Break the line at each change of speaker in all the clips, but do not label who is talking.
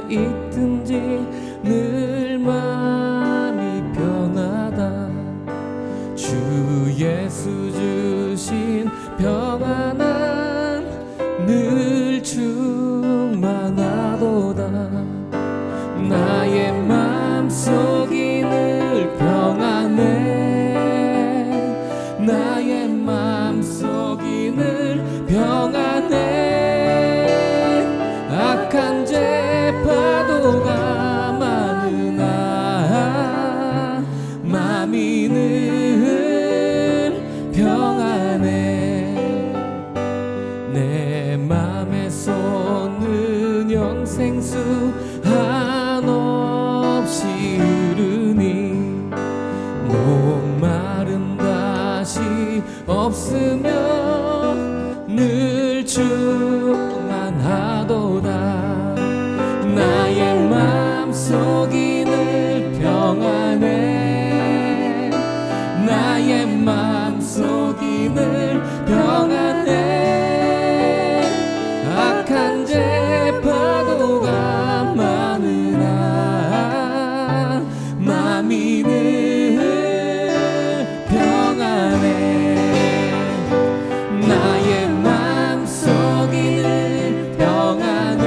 있든지 늘 마음이 변하다. 주 예수 주신 평안함 늘 충만하도다. 나의 마음속이 늘 평안해. 나의 마음속이 늘 평안해. 악한 죄 파도가 많으나 마음이 늘 평안해. 내 맘에서는 영생수 한없이 흐르니 목마름 다시 없으며 늘 충만하도다. 나의 마음속이 늘 평안해. 나의 마음속이 늘 평안해. 악한 죄 파도가 많으나 마음이 늘 평안해. 나의 마음속이 늘 평안해.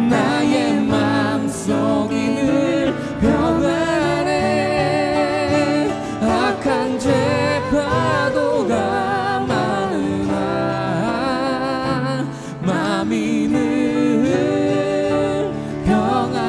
나의 마음속이 늘 평안해. 악한 죄 파도가 많으나 마음이 늘 평안해.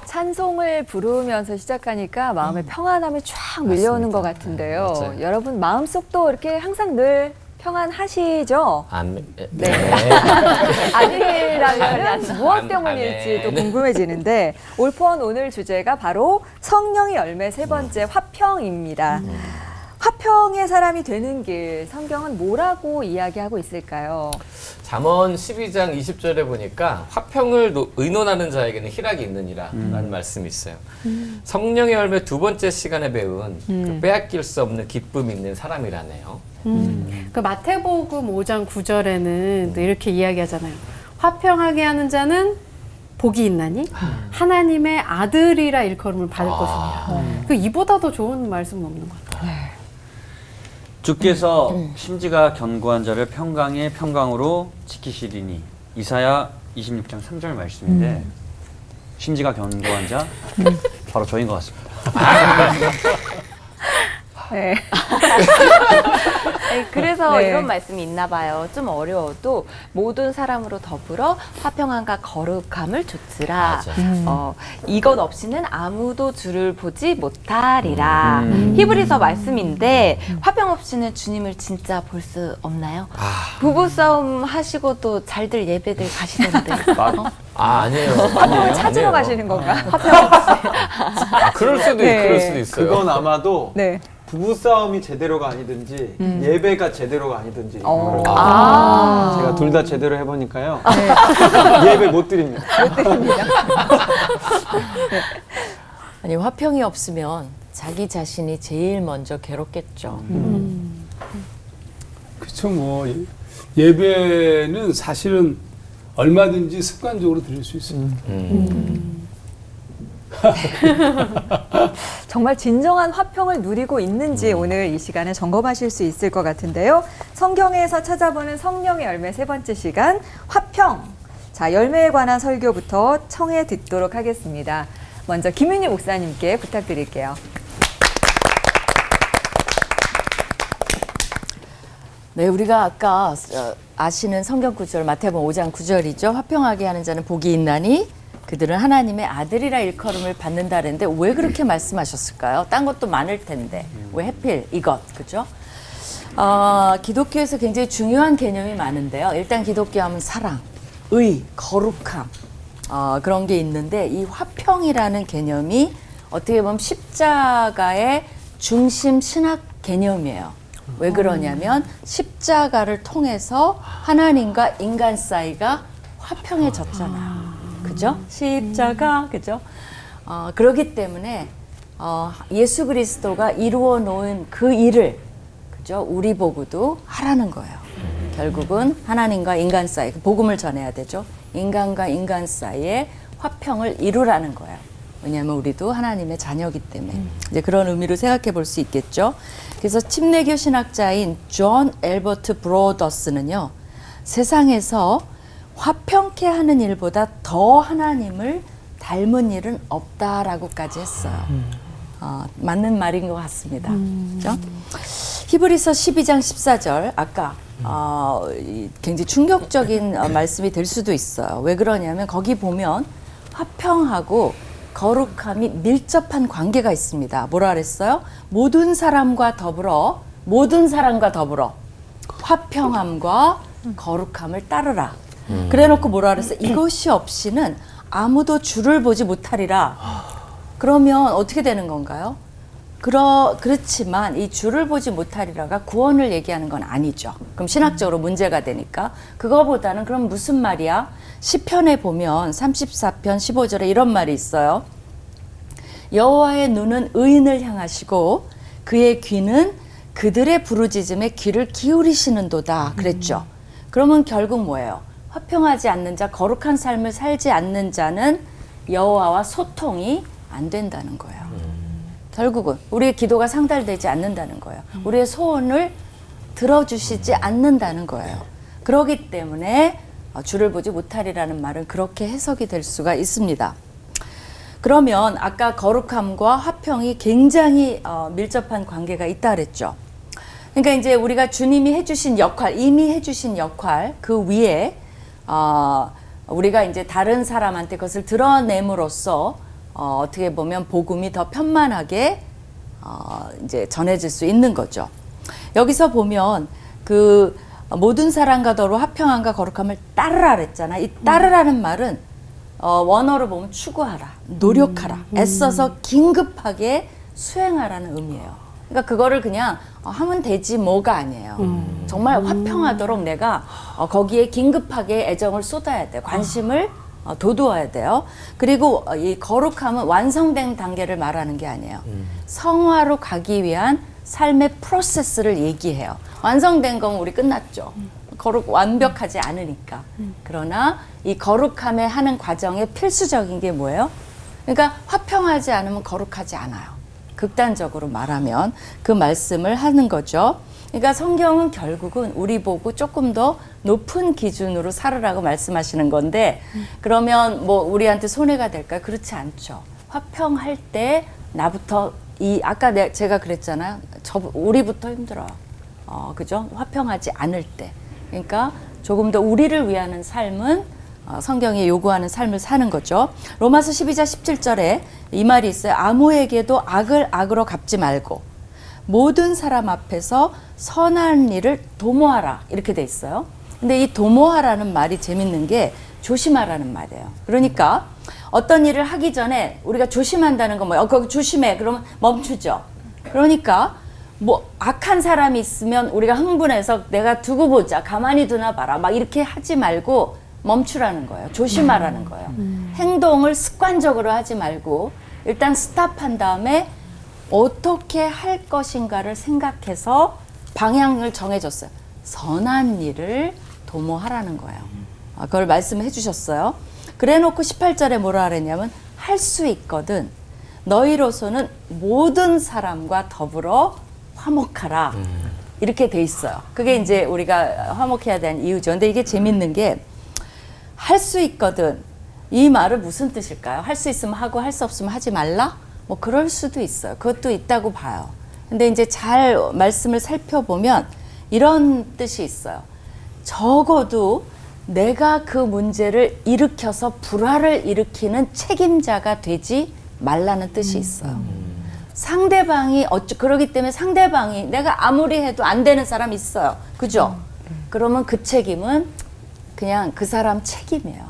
찬송을 부르면서 시작하니까 마음의 평안함이 쫙 밀려오는 것 같은데요.
맞아요.
여러분 마음속도 이렇게 항상 늘 평안하시죠? 네. 아니라면 무엇 때문일지도 궁금해지는데 올포원 오늘 주제가 바로 성령의 열매 세 번째 화평입니다. 화평의 사람이 되는 길, 성경은 뭐라고 이야기하고 있을까요?
잠언 12장 20절에 보니까 화평을 의논하는 자에게는 희락이 있느니라 라는 말씀이 있어요. 성령의 열매 두 번째 시간에 배운 그 빼앗길 수 없는 기쁨이 있는 사람이라네요.
그 마태복음 5장 9절에는 또 이렇게 이야기하잖아요. 화평하게 하는 자는 복이 있나니 하나님의 아들이라 일컬음을 받을 것입니다. 그 이보다 더 좋은 말씀은 없는 것 같아요.
주께서 심지가 견고한 자를 평강의 평강으로 지키시리니. 이사야 26장 3절 말씀인데 심지가 견고한 자 바로 저인 것 같습니다.
네.
네, 그래서
네.
이런 말씀이 있나 봐요. 좀 어려워도 모든 사람으로 더불어 화평함과 거룩함을 좇으라. 이것 없이는 아무도 주를 보지 못하리라. 히브리서 말씀인데 화평 없이는 주님을 진짜 볼 수 없나요? 부부싸움 하시고도 잘들 예배들 가시던데.
아니에요.
화평을 찾으러
아니에요.
가시는 건가? 화평 없이.
그럴 수도
네.
그럴 수도 있어요.
그건 아마도
네.
부부싸움이 제대로가 아니든지 예배가 제대로가 아니든지
아.
제가 둘 다 제대로 해보니까요. 예배 못 드립니다.
아니 화평이 없으면 자기 자신이 제일 먼저 괴롭겠죠.
그렇죠. 뭐 예배는 사실은 얼마든지 습관적으로 드릴 수 있어요.
정말 진정한 화평을 누리고 있는지 오늘 이 시간에 점검하실 수 있을 것 같은데요. 성경에서 찾아보는 성령의 열매 세 번째 시간, 화평. 자, 열매에 관한 설교부터 청해 듣도록 하겠습니다. 먼저 김윤희 목사님께 부탁드릴게요.
네, 우리가 아까 아시는 성경 구절 마태복음 5장 9절이죠. 화평하게 하는 자는 복이 있나니 그들은 하나님의 아들이라 일컬음을 받는다 그랬는데 왜 그렇게 말씀하셨을까요? 딴 것도 많을 텐데 왜 하필 이것, 그죠? 기독교에서 굉장히 중요한 개념이 많은데요. 일단 기독교 하면 사랑, 의, 거룩함 그런 게 있는데 이 화평이라는 개념이 어떻게 보면 십자가의 중심 신학 개념이에요. 왜 그러냐면 십자가를 통해서 하나님과 인간 사이가 화평해졌잖아요. 그죠? 십자가, 그죠? 그렇기 때문에 예수 그리스도가 이루어 놓은 그 일을 그죠? 우리 보고도 하라는 거예요. 결국은 하나님과 인간 사이, 복음을 전해야 되죠. 인간과 인간 사이에 화평을 이루라는 거예요. 왜냐하면 우리도 하나님의 자녀이기 때문에 이제 그런 의미로 생각해 볼 수 있겠죠. 그래서 침례교 신학자인 존 엘버트 브로더스는요, 세상에서 화평케 하는 일보다 더 하나님을 닮은 일은 없다라고까지 했어요. 맞는 말인 것 같습니다. 그렇죠? 히브리서 12장 14절 아까 굉장히 충격적인 말씀이 될 수도 있어요. 왜 그러냐면 거기 보면 화평하고 거룩함이 밀접한 관계가 있습니다. 뭐라 그랬어요? 모든 사람과 더불어 화평함과 거룩함을 따르라. 그래놓고 뭐라 그랬어요? 이것이 없이는 아무도 주를 보지 못하리라. 그러면 어떻게 되는 건가요? 그렇지만 이 주를 보지 못하리라가 구원을 얘기하는 건 아니죠. 그럼 신학적으로 문제가 되니까. 그거보다는 그럼 무슨 말이야? 시편에 보면 34편 15절에 이런 말이 있어요. 여호와의 눈은 의인을 향하시고 그의 귀는 그들의 부르짖음에 귀를 기울이시는도다 그랬죠. 그러면 결국 뭐예요? 화평하지 않는 자, 거룩한 삶을 살지 않는 자는 여호와와 소통이 안 된다는 거예요. 결국은 우리의 기도가 상달되지 않는다는 거예요. 우리의 소원을 들어주시지 않는다는 거예요. 그렇기 때문에 주를 보지 못하리라는 말은 그렇게 해석이 될 수가 있습니다. 그러면 아까 거룩함과 화평이 굉장히 밀접한 관계가 있다 그랬죠. 그러니까 이제 우리가 주님이 해주신 역할, 이미 해주신 역할 그 위에 우리가 이제 다른 사람한테 그것을 드러냄으로써 어떻게 보면 복음이 더 편만하게 이제 전해질 수 있는 거죠. 여기서 보면 그 모든 사람과 더불어 화평함과 거룩함을 따르라 그랬잖아. 이 따르라는 말은 원어로 보면 추구하라, 노력하라, 애써서 긴급하게 수행하라는 의미예요. 그러니까 그거를 그냥 하면 되지 뭐가 아니에요. 정말 화평하도록 내가 거기에 긴급하게 애정을 쏟아야 돼요. 관심을 돋워야 돼요. 그리고 이 거룩함은 완성된 단계를 말하는 게 아니에요. 성화로 가기 위한 삶의 프로세스를 얘기해요. 완성된 건 우리 끝났죠. 완벽하지 않으니까. 그러나 이 거룩함에 하는 과정에 필수적인 게 뭐예요? 그러니까 화평하지 않으면 거룩하지 않아요. 극단적으로 말하면 그 말씀을 하는 거죠. 그러니까 성경은 결국은 우리 보고 조금 더 높은 기준으로 살으라고 말씀하시는 건데 그러면 뭐 우리한테 손해가 될까요? 그렇지 않죠. 화평할 때 나부터 아까 제가 그랬잖아요. 우리부터 힘들어요. 그죠? 화평하지 않을 때. 그러니까 조금 더 우리를 위하는 삶은 성경이 요구하는 삶을 사는 거죠. 로마서 12장 17절에 이 말이 있어요. 아무에게도 악을 악으로 갚지 말고 모든 사람 앞에서 선한 일을 도모하라 이렇게 돼 있어요. 근데 이 도모하라는 말이 재밌는 게 조심하라는 말이에요. 그러니까 어떤 일을 하기 전에 우리가 조심한다는 건 뭐예요? 거기 조심해. 그러면 멈추죠. 그러니까 뭐 악한 사람이 있으면 우리가 흥분해서 내가 두고 보자, 가만히 두나 봐라 막 이렇게 하지 말고 멈추라는 거예요. 조심하라는 거예요. 행동을 습관적으로 하지 말고 일단 스탑한 다음에 어떻게 할 것인가를 생각해서 방향을 정해줬어요. 선한 일을 도모하라는 거예요. 그걸 말씀해 주셨어요. 그래놓고 18절에 뭐라 그랬냐면 할 수 있거든 너희로서는 모든 사람과 더불어 화목하라 이렇게 돼 있어요. 그게 이제 우리가 화목해야 되는 이유죠. 근데 이게 재밌는 게 할 수 있거든 이 말은 무슨 뜻일까요? 할 수 있으면 하고 할 수 없으면 하지 말라? 뭐 그럴 수도 있어요. 그것도 있다고 봐요. 근데 이제 잘 말씀을 살펴보면 이런 뜻이 있어요. 적어도 내가 그 문제를 일으켜서 불화를 일으키는 책임자가 되지 말라는 뜻이 있어요. 상대방이 그러기 때문에 상대방이 내가 아무리 해도 안 되는 사람 있어요. 그죠? 그러면 그 책임은 그냥 그 사람 책임이에요.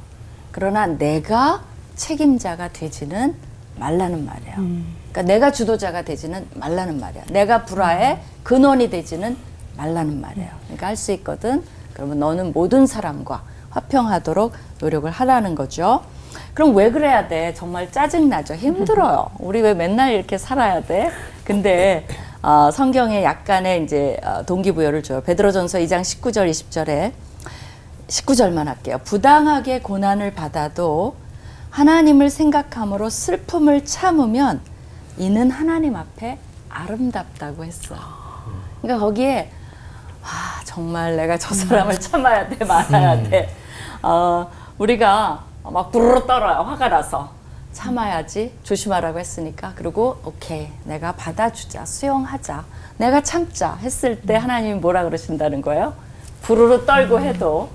그러나 내가 책임자가 되지는 말라는 말이에요. 그러니까 내가 주도자가 되지는 말라는 말이에요. 내가 불화의 근원이 되지는 말라는 말이에요. 그러니까 할 수 있거든. 그러면 너는 모든 사람과 화평하도록 노력을 하라는 거죠. 그럼 왜 그래야 돼? 정말 짜증나죠. 힘들어요. 우리 왜 맨날 이렇게 살아야 돼? 근데 성경에 약간의 이제 동기부여를 줘요. 베드로전서 2장 19절 20절에 19절만 할게요. 부당하게 고난을 받아도 하나님을 생각함으로 슬픔을 참으면 이는 하나님 앞에 아름답다고 했어요. 그러니까 거기에 정말 내가 저 사람을 참아야 돼, 말아야 돼. 우리가 막 부르르 떨어요. 화가 나서. 참아야지, 조심하라고 했으니까. 그리고 오케이, 내가 받아주자, 수용하자, 내가 참자 했을 때 하나님이 뭐라 그러신다는 거예요? 부르르 떨고 해도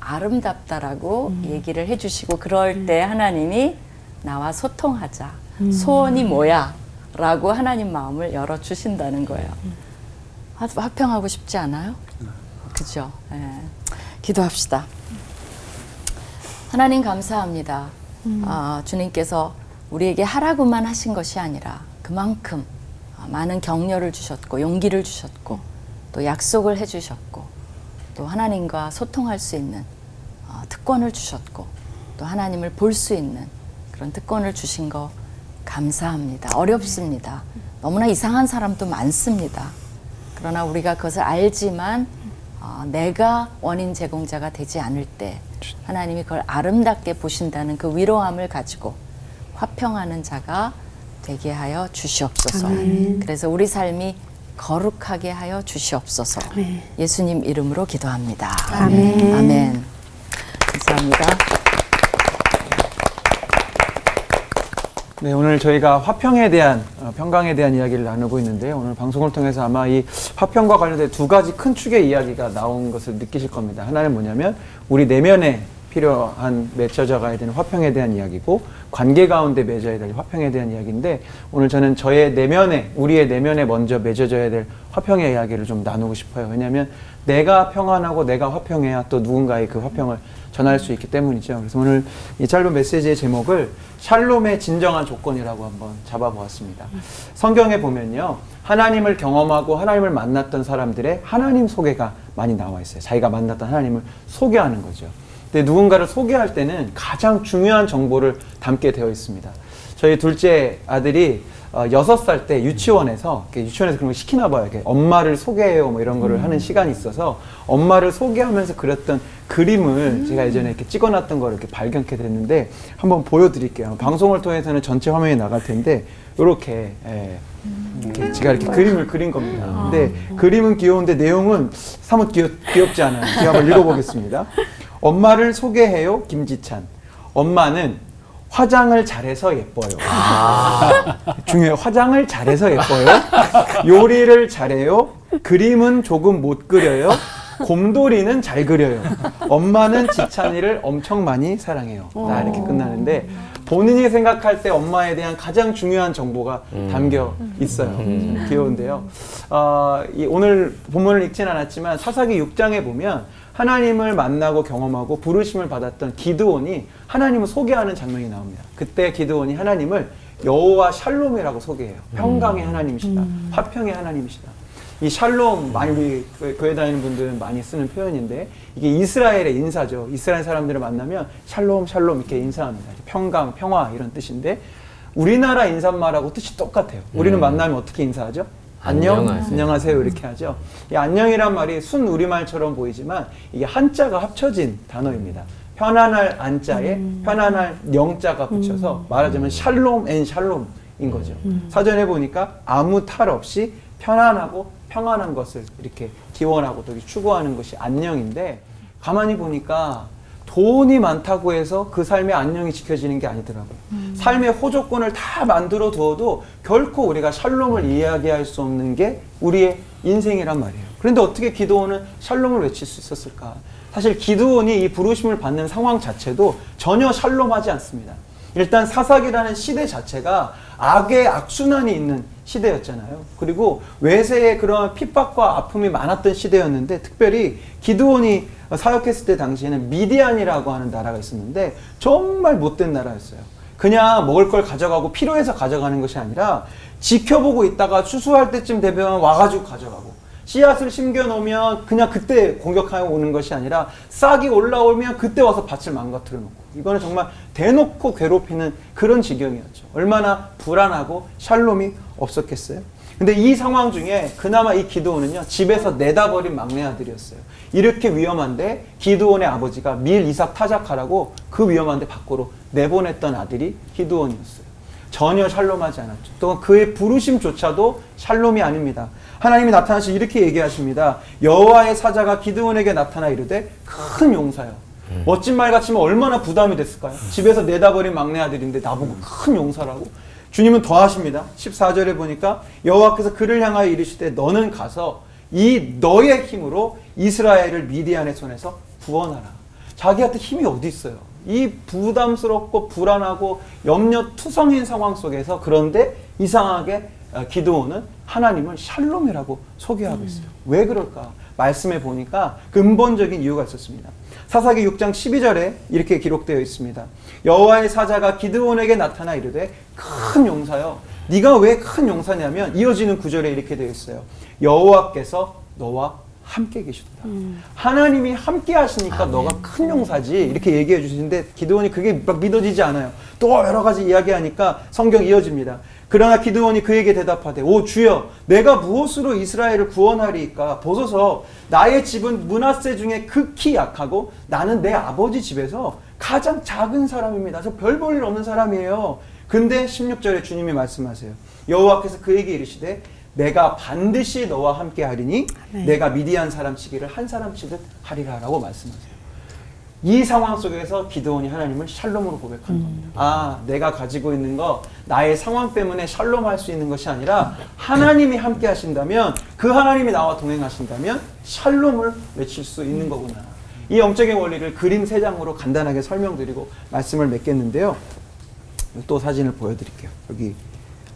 아름답다라고 얘기를 해주시고, 그럴 때 하나님이 나와 소통하자. 소원이 뭐야? 라고 하나님 마음을 열어주신다는 거예요. 화평하고 싶지 않아요? 그죠? 예. 기도합시다. 하나님 감사합니다. 주님께서 우리에게 하라고만 하신 것이 아니라 그만큼 많은 격려를 주셨고 용기를 주셨고 또 약속을 해주셨고 또 하나님과 소통할 수 있는 특권을 주셨고 또 하나님을 볼 수 있는 그런 특권을 주신 거 감사합니다. 어렵습니다. 너무나 이상한 사람도 많습니다. 그러나 우리가 그것을 알지만 내가 원인 제공자가 되지 않을 때 하나님이 그걸 아름답게 보신다는 그 위로함을 가지고 화평하는 자가 되게 하여 주시옵소서. 그래서 우리 삶이 거룩하게 하여 주시옵소서. 예수님 이름으로 기도합니다.
아멘.
아멘. 감사합니다.
네, 오늘 저희가 화평에 대한, 평강에 대한 이야기를 나누고 있는데요. 오늘 방송을 통해서 아마 이 화평과 관련된 두 가지 큰 축의 이야기가 나온 것을 느끼실 겁니다. 하나는 뭐냐면 우리 내면에 필요한 맺혀져 가야 되는 화평에 대한 이야기고, 관계 가운데 맺어야 될 화평에 대한 이야기인데, 오늘 저는 저의 내면에, 우리의 내면에 먼저 맺어져야 될 화평의 이야기를 좀 나누고 싶어요. 왜냐하면 내가 평안하고 내가 화평해야 또 누군가의 그 화평을 전할 수 있기 때문이죠. 그래서 오늘 이 짧은 메시지의 제목을 샬롬의 진정한 조건이라고 한번 잡아보았습니다. 성경에 보면요, 하나님을 경험하고 하나님을 만났던 사람들의 하나님 소개가 많이 나와 있어요. 자기가 만났던 하나님을 소개하는 거죠. 근데 누군가를 소개할 때는 가장 중요한 정보를 담게 되어 있습니다. 저희 둘째 아들이 6살 때 유치원에서 그런 거 시키나 봐요. 이렇게 엄마를 소개해요, 뭐 이런 거를 하는 시간이 있어서 엄마를 소개하면서 그렸던 그림을 제가 예전에 이렇게 찍어놨던 걸 이렇게 발견하게 됐는데 한번 보여드릴게요. 방송을 통해서는 전체 화면이 나갈 텐데 이렇게 제가 이렇게 그림을 그린 겁니다. 근데 그림은 귀여운데 내용은 사뭇 귀엽지 않아요. 제가 한번 읽어보겠습니다. 엄마를 소개해요, 김지찬. 엄마는 화장을 잘해서 예뻐요. 중요해요. 화장을 잘해서 예뻐요. 요리를 잘해요. 그림은 조금 못 그려요. 곰돌이는 잘 그려요. 엄마는 지찬이를 엄청 많이 사랑해요. 이렇게 끝나는데, 본인이 생각할 때 엄마에 대한 가장 중요한 정보가 담겨 있어요. 귀여운데요. 오늘 본문을 읽진 않았지만 사사기 6장에 보면 하나님을 만나고 경험하고 부르심을 받았던 기드온이 하나님을 소개하는 장면이 나옵니다. 그때 기드온이 하나님을 여호와 샬롬이라고 소개해요. 평강의 하나님이시다. 화평의 하나님이시다. 이 샬롬, 많이 우리 교회 다니는 분들은 많이 쓰는 표현인데, 이게 이스라엘의 인사죠. 이스라엘 사람들을 만나면 샬롬 샬롬 이렇게 인사합니다. 평강, 평화 이런 뜻인데, 우리나라 인사말하고 뜻이 똑같아요. 우리는 만나면 어떻게 인사하죠? 안녕, 안녕하세요 이렇게 하죠. 이 안녕이란 말이 순 우리말처럼 보이지만 이게 한자가 합쳐진 단어입니다. 편안할 안자에 편안할 영자가 붙여서 말하자면 샬롬 앤 샬롬인 거죠. 사전에 보니까 아무 탈 없이 편안하고 평안한 것을 이렇게 기원하고 또 추구하는 것이 안녕인데, 가만히 보니까 돈이 많다고 해서 그 삶의 안녕이 지켜지는 게 아니더라고요. 삶의 호조건을 다 만들어 두어도 결코 우리가 샬롬을 이야기할 수 없는 게 우리의 인생이란 말이에요. 그런데 어떻게 기드온은 샬롬을 외칠 수 있었을까? 사실 기드온이 이 부르심을 받는 상황 자체도 전혀 샬롬하지 않습니다. 일단 사사기라는 시대 자체가 악의 악순환이 있는 시대였잖아요. 그리고 외세의 그런 핍박과 아픔이 많았던 시대였는데, 특별히 기드온이 사역했을 때 당시에는 미디안이라고 하는 나라가 있었는데 정말 못된 나라였어요. 그냥 먹을 걸 가져가고 필요해서 가져가는 것이 아니라 지켜보고 있다가 추수할 때쯤 되면 와가지고 가져가고, 씨앗을 심겨 놓으면 그냥 그때 공격하고 오는 것이 아니라 싹이 올라오면 그때 와서 밭을 망가뜨려 놓고, 이거는 정말 대놓고 괴롭히는 그런 지경이었죠. 얼마나 불안하고 샬롬이 없었겠어요. 근데 이 상황 중에 그나마 이 기드온은요, 집에서 내다버린 막내 아들이었어요. 이렇게 위험한데 기드온의 아버지가 밀 이삭 타작하라고 그 위험한데 밖으로 내보냈던 아들이 기드온이었어요. 전혀 샬롬하지 않았죠. 또 그의 부르심조차도 샬롬이 아닙니다. 하나님이 나타나시 이렇게 얘기하십니다. 여호와의 사자가 기드온에게 나타나 이르되 큰 용사여. 멋진 말 같지만 얼마나 부담이 됐을까요? 집에서 내다버린 막내 아들인데 나보고 큰 용사라고? 주님은 더 하십니다. 14절에 보니까 여호와께서 그를 향하여 이르시되 너는 가서 이 너의 힘으로 이스라엘을 미디안의 손에서 구원하라. 자기한테 힘이 어디 있어요? 이 부담스럽고 불안하고 염려투성인 상황 속에서, 그런데 이상하게 기드온은 하나님을 샬롬이라고 소개하고 있어요. 왜 그럴까? 말씀에 보니까 근본적인 이유가 있었습니다. 사사기 6장 12절에 이렇게 기록되어 있습니다. 여호와의 사자가 기드온에게 나타나 이르되 큰 용사여. 네가 왜 큰 용사냐면 이어지는 구절에 이렇게 되어 있어요. 여호와께서 너와 함께 계시도다. 하나님이 함께 하시니까 너가 큰 용사지, 이렇게 얘기해 주시는데 기드온이 그게 막 믿어지지 않아요. 또 여러 가지 이야기하니까 성경 이어집니다. 그러나 기드온이 그에게 대답하되 오 주여, 내가 무엇으로 이스라엘을 구원하리이까? 보소서 나의 집은 므낫세 중에 극히 약하고 나는 내 아버지 집에서 가장 작은 사람입니다. 저 별 볼 일 없는 사람이에요. 근데 16절에 주님이 말씀하세요. 여호와께서 그에게 이르시되 내가 반드시 너와 함께 하리니 내가 미디안 사람 치기를 한 사람 치듯 하리라 라고 말씀하세요. 이 상황 속에서 기드온이 하나님을 샬롬으로 고백한 겁니다. 아, 내가 가지고 있는 거 나의 상황 때문에 샬롬할 수 있는 것이 아니라 하나님이 함께 하신다면, 그 하나님이 나와 동행하신다면 샬롬을 외칠 수 있는 거구나. 이 영적인 원리를 그림 3장으로 간단하게 설명드리고 말씀을 맺겠는데요. 또 사진을 보여드릴게요. 여기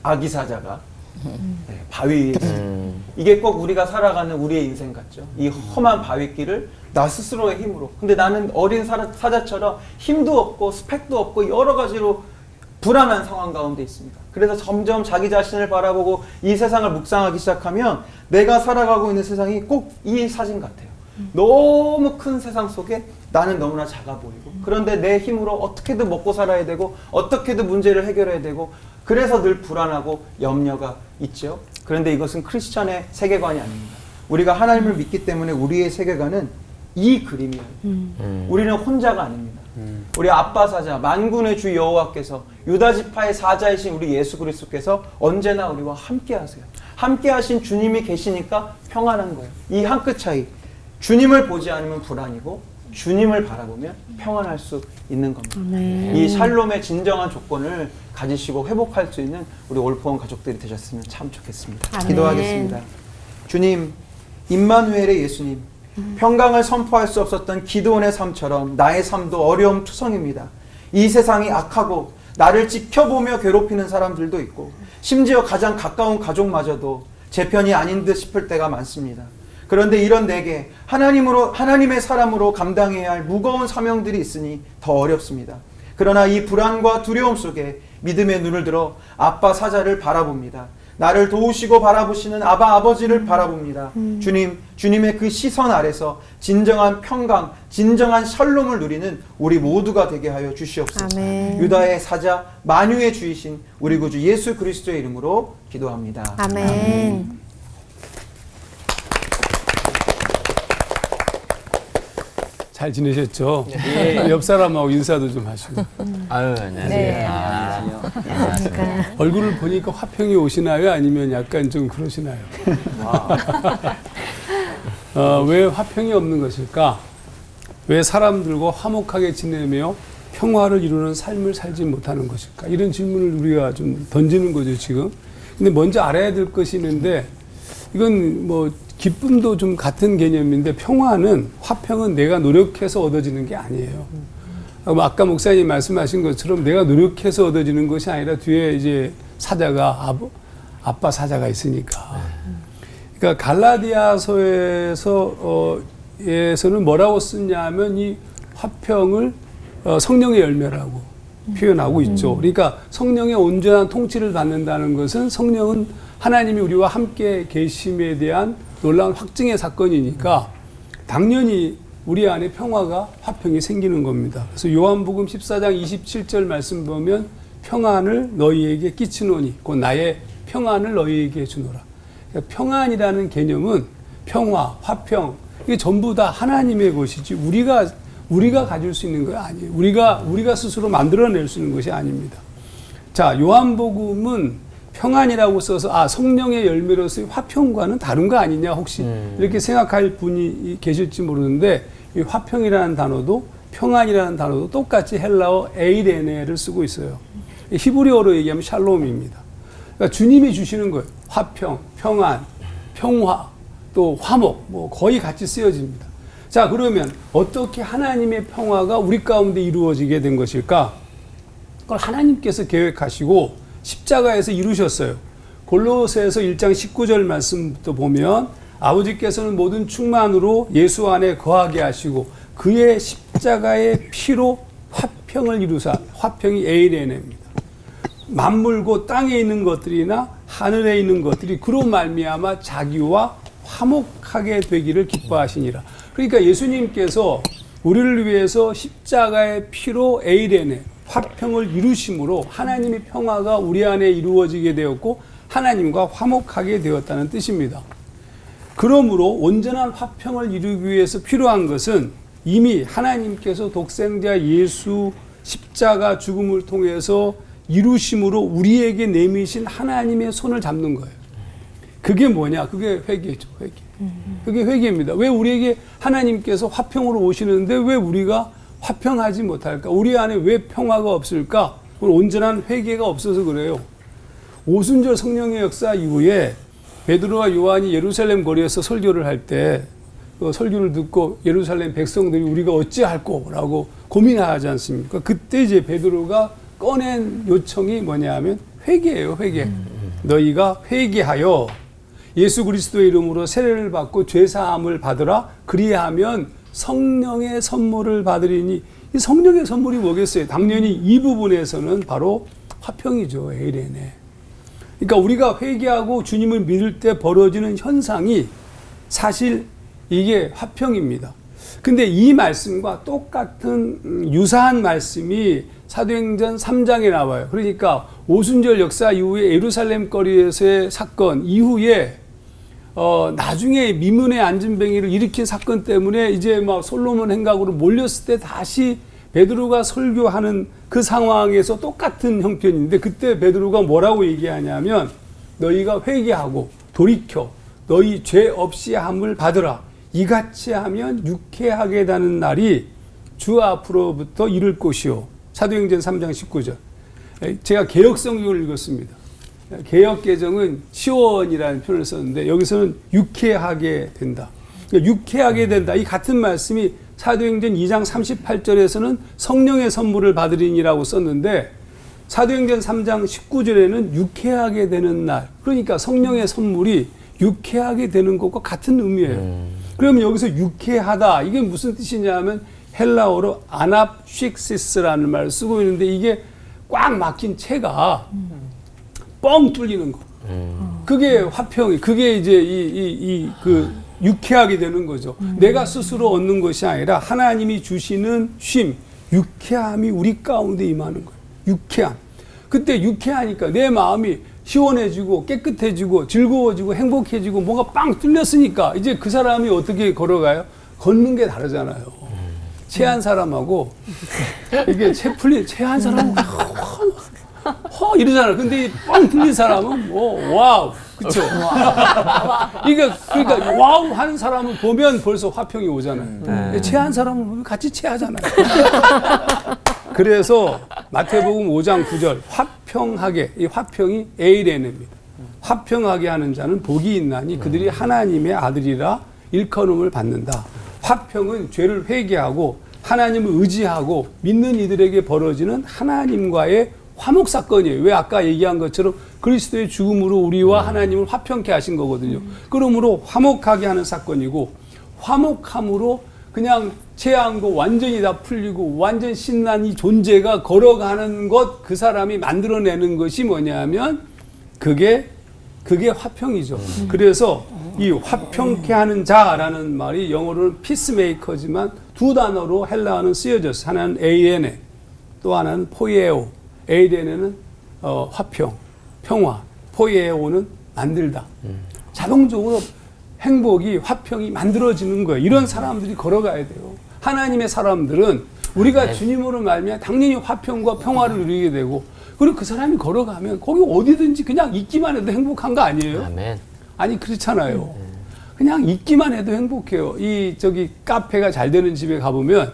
아기 사자가 바위 위에 있습니다. 이게 꼭 우리가 살아가는 우리의 인생 같죠. 이 험한 바위길을 나 스스로의 힘으로, 근데 나는 어린 사자처럼 힘도 없고 스펙도 없고 여러 가지로 불안한 상황 가운데 있습니다. 그래서 점점 자기 자신을 바라보고 이 세상을 묵상하기 시작하면 내가 살아가고 있는 세상이 꼭 이 사진 같아요. 너무 큰 세상 속에 나는 너무나 작아 보이고, 그런데 내 힘으로 어떻게든 먹고 살아야 되고 어떻게든 문제를 해결해야 되고, 그래서 늘 불안하고 염려가 있죠. 그런데 이것은 크리스천의 세계관이 아닙니다. 우리가 하나님을 믿기 때문에 우리의 세계관은 이 그림이에요. 우리는 혼자가 아닙니다. 우리 아빠 사자, 만군의 주 여호와께서, 유다 지파의 사자이신 우리 예수 그리스도께서 언제나 우리와 함께 하세요. 함께 하신 주님이 계시니까 평안한 거예요. 이 한 끗 차이. 주님을 보지 않으면 불안이고 주님을 바라보면 평안할 수 있는 겁니다. 이 샬롬의 진정한 조건을 가지시고 회복할 수 있는 우리 올포원 가족들이 되셨으면 참 좋겠습니다. 기도하겠습니다. 주님, 임마누엘의 예수님, 평강을 선포할 수 없었던 기드온의 삶처럼 나의 삶도 어려움 투성입니다. 이 세상이 악하고 나를 지켜보며 괴롭히는 사람들도 있고, 심지어 가장 가까운 가족마저도 제 편이 아닌 듯 싶을 때가 많습니다. 그런데 이런 내게 하나님의 사람으로 감당해야 할 무거운 사명들이 있으니 더 어렵습니다. 그러나 이 불안과 두려움 속에 믿음의 눈을 들어 아빠 사자를 바라봅니다. 나를 도우시고 바라보시는 아버지를 바라봅니다. 주님의 그 시선 아래서 진정한 평강, 진정한 샬롬을 누리는 우리 모두가 되게 하여 주시옵소서. 아멘. 유다의 사자, 만유의 주이신 우리 구주 예수 그리스도의 이름으로 기도합니다.
아멘.
잘 지내셨죠? 옆 사람하고 인사도 좀 하시고.
아유, 안녕하세요.
얼굴을 보니까 화평이 오시나요? 아니면 약간 좀 그러시나요? 왜 화평이 없는 것일까? 왜 사람들과 화목하게 지내며 평화를 이루는 삶을 살지 못하는 것일까? 이런 질문을 우리가 좀 던지는 거죠, 지금. 근데 먼저 알아야 될 것이 있는데, 이건 뭐 기쁨도 좀 같은 개념인데, 평화는, 화평은 내가 노력해서 얻어지는 게 아니에요. 아까 목사님 말씀하신 것처럼 내가 노력해서 얻어지는 것이 아니라 뒤에 이제 사자가 아빠 사자가 있으니까. 그러니까 갈라디아서에서는 뭐라고 쓰냐면 이 화평을 성령의 열매라고 표현하고 있죠. 그러니까 성령의 온전한 통치를 받는다는 것은 성령은 하나님이 우리와 함께 계심에 대한 놀라운 확증의 사건이니까 당연히 우리 안에 평화가 화평이 생기는 겁니다. 그래서 요한복음 14장 27절 말씀 보면 평안을 너희에게 끼치노니 곧 나의 평안을 너희에게 주노라. 그러니까 평안이라는 개념은 평화, 화평 이게 전부 다 하나님의 것이지 우리가 가질 수 있는 거 아니에요. 우리가 스스로 만들어낼 수 있는 것이 아닙니다. 자, 요한복음은 평안이라고 써서 성령의 열매로서의 화평과는 다른 거 아니냐 혹시 이렇게 생각할 분이 계실지 모르는데 이 화평이라는 단어도 평안이라는 단어도 똑같이 헬라어 에이레네를 쓰고 있어요. 히브리어로 얘기하면 샬롬입니다. 그러니까 주님이 주시는 거예요. 화평, 평안, 평화, 또 화목 뭐 거의 같이 쓰여집니다. 자, 그러면 어떻게 하나님의 평화가 우리 가운데 이루어지게 된 것일까? 그걸 하나님께서 계획하시고 십자가에서 이루셨어요. 골로새서 1장 19절 말씀부터 보면 아버지께서는 모든 충만으로 예수 안에 거하게 하시고 그의 십자가의 피로 화평을 이루사 화평이 에이레네입니다. 만물 곧 땅에 있는 것들이나 하늘에 있는 것들이 그로 말미암아 자기와 화목하게 되기를 기뻐하시니라. 그러니까 예수님께서 우리를 위해서 십자가의 피로 에이레네 화평을 이루심으로 하나님의 평화가 우리 안에 이루어지게 되었고 하나님과 화목하게 되었다는 뜻입니다. 그러므로 온전한 화평을 이루기 위해서 필요한 것은 이미 하나님께서 독생자 예수 십자가 죽음을 통해서 이루심으로 우리에게 내미신 하나님의 손을 잡는 거예요. 그게 뭐냐? 그게 회개죠. 회개. 그게 회개입니다. 왜 우리에게 하나님께서 화평으로 오시는데 왜 우리가 화평하지 못할까? 우리 안에 왜 평화가 없을까? 온전한 회개가 없어서 그래요. 오순절 성령의 역사 이후에 베드로와 요한이 예루살렘 거리에서 설교를 할 때 그 설교를 듣고 예루살렘 백성들이 우리가 어찌할꼬라고 고민하지 않습니까? 그때 이제 베드로가 꺼낸 요청이 뭐냐면 회개예요. 회개. 너희가 회개하여 예수 그리스도의 이름으로 세례를 받고 죄사함을 받으라. 그리하면 성령의 선물을 받으리니 이 성령의 선물이 뭐겠어요? 당연히 이 부분에서는 바로 화평이죠. 에이레네. 그러니까 우리가 회개하고 주님을 믿을 때 벌어지는 현상이 사실 이게 화평입니다. 근데 이 말씀과 똑같은 유사한 말씀이 사도행전 3장에 나와요. 그러니까 오순절 역사 이후에 예루살렘 거리에서의 사건 이후에 나중에 미문의 안진뱅이를 일으킨 사건 때문에 이제 막 솔로몬 행각으로 몰렸을 때 다시 베드로가 설교하는 그 상황에서 똑같은 형편인데 그때 베드로가 뭐라고 얘기하냐면 너희가 회개하고 돌이켜 너희 죄 없이 함을 받으라. 이같이 하면 유쾌하게 되는 날이 주 앞으로부터 이를 것이요. 사도행전 3장 19절. 제가 개역성경을 읽었습니다. 개역개정은 시원이라는 표현을 썼는데 여기서는 유쾌하게 된다. 그러니까 유쾌하게 된다. 이 같은 말씀이 사도행전 2장 38절에서는 성령의 선물을 받으리니라고 썼는데 사도행전 3장 19절에는 유쾌하게 되는 날. 그러니까 성령의 선물이 유쾌하게 되는 것과 같은 의미예요. 그러면 여기서 유쾌하다. 이게 무슨 뜻이냐면 헬라어로 아납식시스라는 말을 쓰고 있는데 이게 꽉 막힌 채가 뻥 뚫리는 거. 그게 화평이, 그게 이제 그 유쾌하게 되는 거죠. 내가 스스로 얻는 것이 아니라 하나님이 주시는 쉼, 유쾌함이 우리 가운데 임하는 거예요. 유쾌함. 그때 유쾌하니까 내 마음이 시원해지고 깨끗해지고 즐거워지고 행복해지고 뭐가 빵 뚫렸으니까 이제 그 사람이 어떻게 걸어가요? 걷는 게 다르잖아요. 체한 사람하고 이게 체한 사람은 이러잖아요. 근데 빵 뚫린 사람은 와우. 그쵸? 그러니까 와우 하는 사람을 보면 벌써 화평이 오잖아요. 체한 사람을 보면 같이 체하잖아요. 그래서 마태복음 5장 9절 화평하게, 이 화평이 에이레네입니다. 화평하게 하는 자는 복이 있나니 그들이 하나님의 아들이라 일컬음을 받는다. 화평은 죄를 회개하고 하나님을 의지하고 믿는 이들에게 벌어지는 하나님과의 화목 사건이에요. 왜 아까 얘기한 것처럼 그리스도의 죽음으로 우리와 하나님을 화평케 하신 거거든요. 그러므로 화목하게 하는 사건이고 화목함으로 그냥 체한 거 완전히 다 풀리고 완전 신난 이 존재가 걸어가는 것 그 사람이 만들어내는 것이 뭐냐면 그게 그게 화평이죠. 그래서 이 화평케 하는 자라는 말이 영어로는 피스메이커지만 두 단어로 헬라어는 쓰여졌어요. 하나는 에이레네, 또 하나는 포이에오. 에이레네는 화평, 평화, 포이에오는 만들다. 자동적으로 행복이, 화평이 만들어지는 거예요. 이런 사람들이 걸어가야 돼요. 하나님의 사람들은 우리가 주님으로 말미암아 당연히 화평과 평화를 누리게 되고, 그리고 그 사람이 걸어가면 거기 어디든지 그냥 있기만 해도 행복한 거 아니에요?
아멘.
아니 그렇잖아요. 그냥 있기만 해도 행복해요. 이 저기 카페가 잘 되는 집에 가보면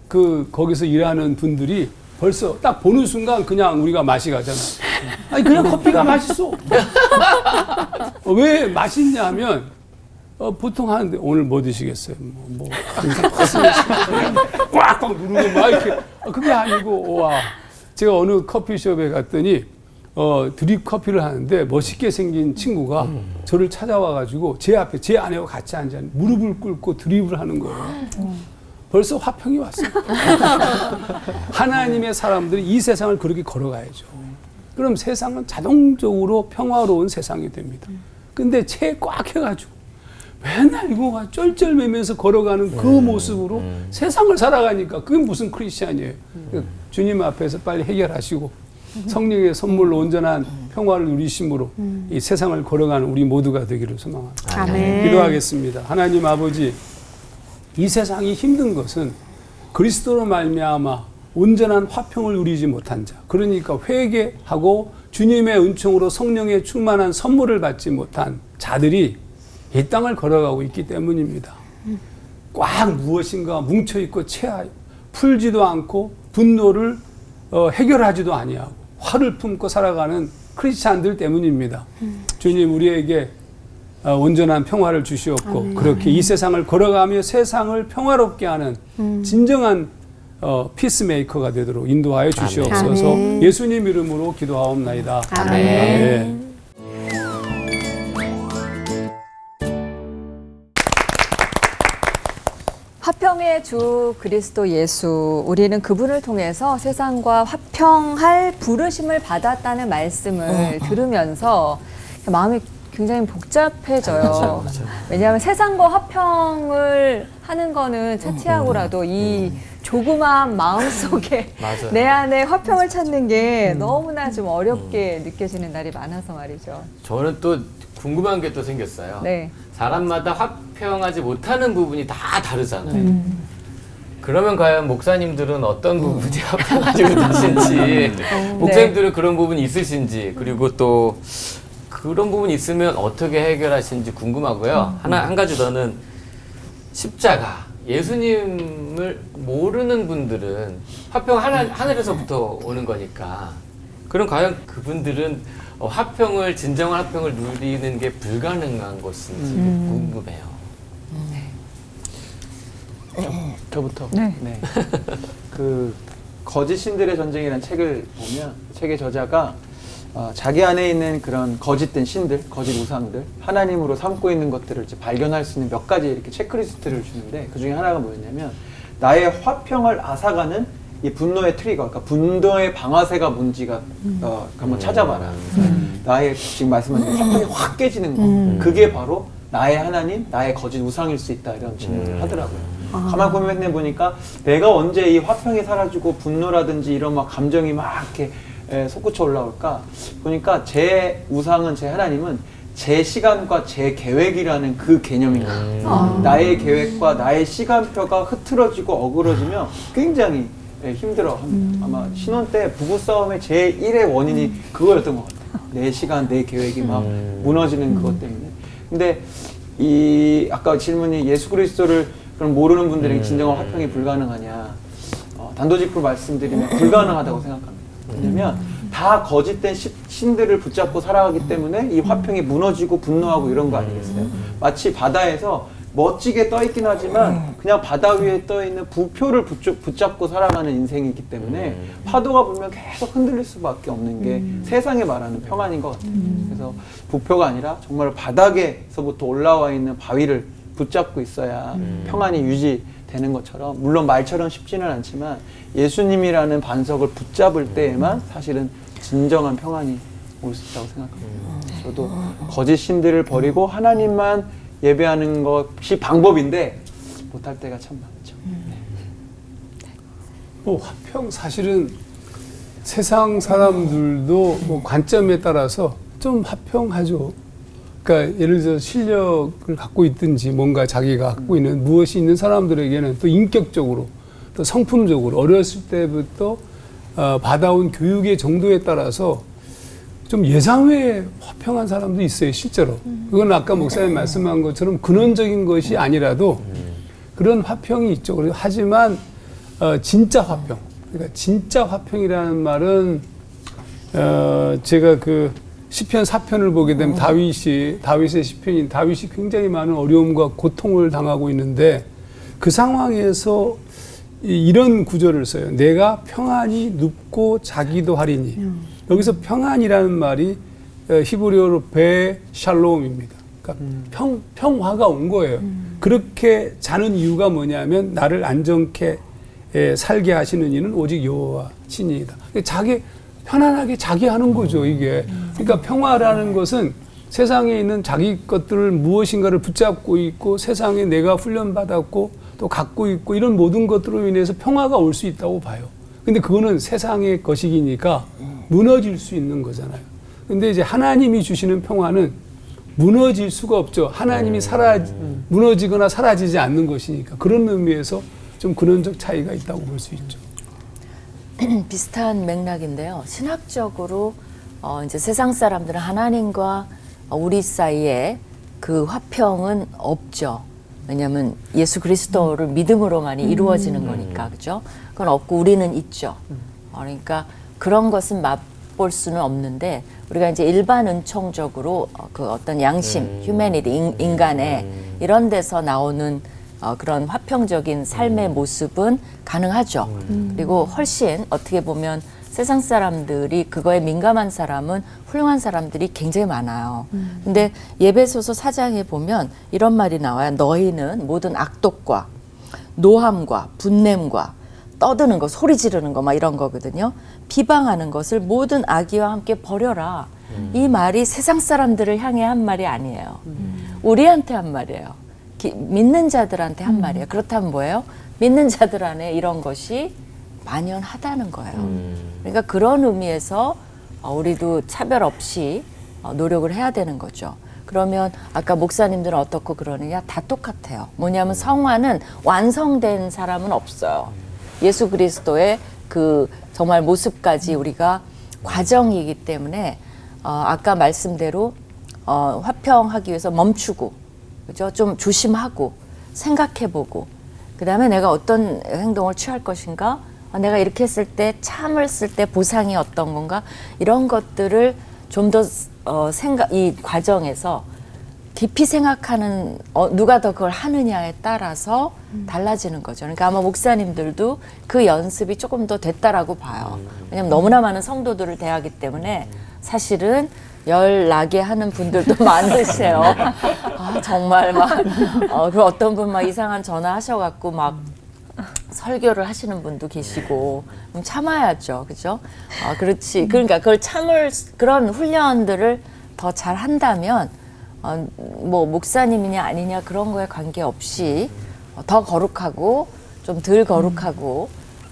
거기서 일하는 분들이 벌써 딱 보는 순간 그냥 우리가 맛이 가잖아. 아니 그냥 커피가 맛있어. 왜 맛있냐면 보통 하는데 오늘 뭐 드시겠어요? 뭐 꽉꽉 누르고 막 이렇게 그게 아니고 와 제가 어느 커피숍에 갔더니 드립 커피를 하는데 멋있게 생긴 친구가 저를 찾아와가지고 제 앞에 제 아내와 같이 앉아 무릎을 꿇고 드립을 하는 거예요. 벌써 화평이 왔어요. 하나님의 사람들이 이 세상을 그렇게 걸어가야죠. 그럼 세상은 자동적으로 평화로운 세상이 됩니다. 근데 채 꽉 해가지고 맨날 이거가 쩔쩔매면서 걸어가는 그 모습으로 세상을 살아가니까 그게 무슨 크리스찬이에요. 주님 앞에서 빨리 해결하시고 성령의 선물로 온전한 평화를 누리심으로 이 세상을 걸어가는 우리 모두가 되기를 소망합니다.
아멘.
기도하겠습니다. 하나님 아버지, 이 세상이 힘든 것은 그리스도로 말미암아 온전한 화평을 누리지 못한 자, 그러니까 회개하고 주님의 은총으로 성령의 충만한 선물을 받지 못한 자들이 이 땅을 걸어가고 있기 때문입니다. 꽉 무엇인가 뭉쳐있고 채하여 풀지도 않고 분노를 해결하지도 아니하고 화를 품고 살아가는 크리스찬들 때문입니다. 주님 우리에게 온전한 평화를 주시옵고 그렇게 이 세상을 걸어가며 세상을 평화롭게 하는 진정한 피스메이커가 되도록 인도하여 주시옵소서.
아멘.
예수님 이름으로 기도하옵나이다.
아멘.
화평의 주 그리스도 예수, 우리는 그분을 통해서 세상과 화평할 부르심을 받았다는 말씀을 들으면서 마음이 굉장히 복잡해져요. 왜냐하면 세상과 화평을 하는 거는 차치하고라도 이 조그마한 마음속에
맞아요.
내 안에 화평을 찾는 게 너무나 좀 어렵게 느껴지는 날이 많아서 말이죠.
저는 또 궁금한 게 또 생겼어요.
네.
사람마다 화평하지 못하는 부분이 다 다르잖아요. 그러면 과연 목사님들은 어떤 부분이 화평하지 못하신지, 목사님들은 그런 부분이 있으신지, 그리고 또 그런 부분이 있으면 어떻게 해결하시는지 궁금하고요. 한 가지 더는 십자가, 예수님을 모르는 분들은 화평 하늘에서부터 오는 거니까, 그럼 과연 그분들은 화평을, 진정한 화평을 누리는 게 불가능한 것인지 궁금해요.
저부터.
네.
그 거짓 신들의 전쟁이라는 책을 보면 책의 저자가 자기 안에 있는 그런 거짓된 신들, 거짓 우상들, 하나님으로 삼고 있는 것들을 이제 발견할 수 있는 몇 가지 이렇게 체크리스트를 주는데 그 중에 하나가 뭐였냐면 나의 화평을 앗아가는 이 분노의 트리거, 그러니까 분노의 방아쇠가 뭔지가 한번 찾아봐라. 나의 지금 말씀하신 화평이 확 깨지는 거, 그게 바로 나의 하나님, 나의 거짓 우상일 수 있다 이런 질문을 하더라고요. 가만 고민해 보니까 내가 언제 이 화평이 사라지고 분노라든지 이런 막 감정이 막 이렇게 솟구쳐 올라올까 보니까 제 우상은, 제 하나님은 제 시간과 제 계획이라는 그 개념인 거예요. 나의 계획과 나의 시간표가 흐트러지고 어그러지면 굉장히 힘들어. 아마 신혼 때 부부싸움의 제1의 원인이 그거였던 것 같아요. 내 시간, 내 계획이 막 무너지는 그것 때문에. 근데 이 아까 질문이 예수 그리스도를 그럼 모르는 분들에게 진정한 화평이 불가능하냐, 단도직입으로 말씀드리면 불가능하다고 생각합니다. 왜냐면 다 거짓된 신들을 붙잡고 살아가기 때문에 이 화평이 무너지고 분노하고 이런 거 아니겠어요? 마치 바다에서 멋지게 떠있긴 하지만 그냥 바다 위에 떠있는 부표를 붙잡고 살아가는 인생이기 때문에 파도가 불면 계속 흔들릴 수밖에 없는 게 세상에 말하는 평안인 것 같아요. 그래서 부표가 아니라 정말 바닥에서부터 올라와 있는 바위를 붙잡고 있어야 평안이 유지되는 것처럼, 물론 말처럼 쉽지는 않지만 예수님이라는 반석을 붙잡을 때에만 사실은 진정한 평안이 올 수 있다고 생각합니다. 저도 거짓 신들을 버리고 하나님만 예배하는 것이 방법인데 못할 때가 참 많죠.
뭐 화평 사실은 세상 사람들도 뭐 관점에 따라서 좀 화평하죠. 그러니까 예를 들어 실력을 갖고 있든지 뭔가 자기가 갖고 있는 무엇이 있는 사람들에게는 또 인격적으로 또 성품적으로 어렸을 때부터 받아온 교육의 정도에 따라서 좀 예상외에 화평한 사람도 있어요, 실제로. 그건 아까 목사님 말씀한 것처럼 근원적인 것이 아니라도 그런 화평이 있죠. 그리고 하지만 진짜 화평. 그러니까 진짜 화평이라는 말은 제가 그 시편 4편을 보게 되면 다윗의 시편인 다윗이 굉장히 많은 어려움과 고통을 당하고 있는데 그 상황에서 이런 구절을 써요. 내가 평안히 눕고 자기도 하리니. 여기서 평안이라는 말이 히브리어로 베샬롬입니다. 그러니까 평화가 온 거예요. 그렇게 자는 이유가 뭐냐면 나를 안정케 살게 하시는 이는 오직 여호와 신이다. 자기 편안하게 자기 하는 거죠, 이게. 그러니까 평화라는 것은 세상에 있는 자기 것들을 무엇인가를 붙잡고 있고 세상에 내가 훈련받았고 또 갖고 있고 이런 모든 것들로 인해서 평화가 올 수 있다고 봐요. 근데 그거는 세상의 것이니까 무너질 수 있는 거잖아요. 근데 이제 하나님이 주시는 평화는 무너질 수가 없죠. 하나님이 무너지거나 사라지지 않는 것이니까. 그런 의미에서 좀 근원적 차이가 있다고 볼 수 있죠.
비슷한 맥락인데요. 신학적으로 이제 세상 사람들은 하나님과 우리 사이에 그 화평은 없죠. 왜냐하면 예수 그리스도를 믿음으로만이 이루어지는 거니까, 그죠? 그건 없고 우리는 있죠. 그러니까 그런 것은 맛볼 수는 없는데 우리가 이제 일반 은총적으로 그 어떤 양심, 휴머니티, 인간의 이런 데서 나오는 그런 화평적인 삶의 모습은 가능하죠. 그리고 훨씬 어떻게 보면 세상 사람들이 그거에 민감한 사람은 훌륭한 사람들이 굉장히 많아요. 근데 예배소서 4장에 보면 이런 말이 나와요. 너희는 모든 악독과 노함과 분냄과 떠드는 거, 소리 지르는 거 막 이런 거거든요. 비방하는 것을 모든 악의와 함께 버려라. 이 말이 세상 사람들을 향해 한 말이 아니에요. 우리한테 한 말이에요. 믿는 자들한테 한 말이에요. 그렇다면 뭐예요? 믿는 자들 안에 이런 것이 만연하다는 거예요. 그러니까 그런 의미에서 우리도 차별 없이 노력을 해야 되는 거죠. 그러면 아까 목사님들은 어떻고 그러느냐? 다 똑같아요. 뭐냐면 성화는 완성된 사람은 없어요. 예수 그리스도의 그 정말 모습까지 우리가 과정이기 때문에 아까 말씀대로 화평하기 위해서 멈추고 그죠? 좀 조심하고 생각해보고 그 다음에 내가 어떤 행동을 취할 것인가? 내가 이렇게 했을 때 참을 쓸 때 보상이 어떤 건가? 이런 것들을 좀 더 이 과정에서 깊이 생각하는 누가 더 그걸 하느냐에 따라서 달라지는 거죠. 그러니까 아마 목사님들도 그 연습이 조금 더 됐다라고 봐요. 왜냐하면 너무나 많은 성도들을 대하기 때문에 사실은 열 나게 하는 분들도 많으세요. 정말 막 그리고 어떤 분 막 이상한 전화 하셔갖고 막 설교를 하시는 분도 계시고 참아야죠, 그죠? 그렇지. 그러니까 그걸 참을 그런 훈련들을 더 잘 한다면 뭐 목사님이냐 아니냐 그런 거에 관계없이 더 거룩하고 좀 덜 거룩하고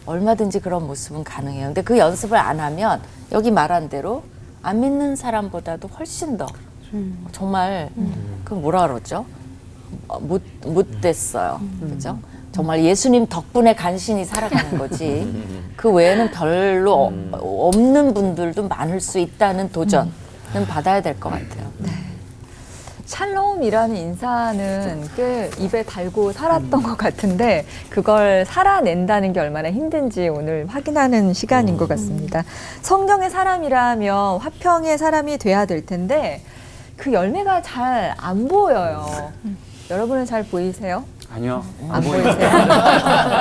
얼마든지 그런 모습은 가능해요. 근데 그 연습을 안 하면 여기 말한 대로 안 믿는 사람보다도 훨씬 더 정말 그 뭐라 그러죠? 못 됐어요. 그죠? 정말 예수님 덕분에 간신히 살아가는 거지. 그 외에는 별로 없는 분들도 많을 수 있다는 도전은 받아야 될 것 같아요.
네. 샬롬이라는 인사는 꽤 입에 달고 살았던 것 같은데 그걸 살아낸다는 게 얼마나 힘든지 오늘 확인하는 시간인 것 같습니다. 성령의 사람이라면 화평의 사람이 돼야 될 텐데 그 열매가 잘 안 보여요. 여러분은 잘 보이세요?
아니요.
안 보이세요?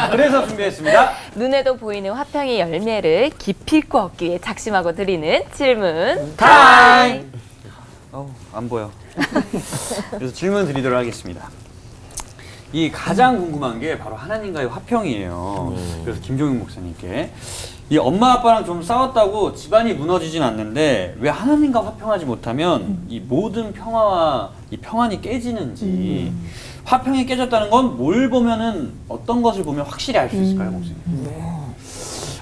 그래서 준비했습니다.
눈에도 보이는 화평의 열매를 깊이 있고 얻기 위해 작심하고 드리는 질문
타임! 안 보여. 그래서 질문 드리도록 하겠습니다. 이 가장 궁금한 게 바로 하나님과의 화평이에요. 그래서 김종윤 목사님께 이 엄마 아빠랑 좀 싸웠다고 집안이 무너지진 않는데 왜 하나님과 화평하지 못하면 이 모든 평화와 이 평안이 깨지는지 화평이 깨졌다는 건 뭘 보면은 어떤 것을 보면 확실히 알 수 있을까요, 목사님?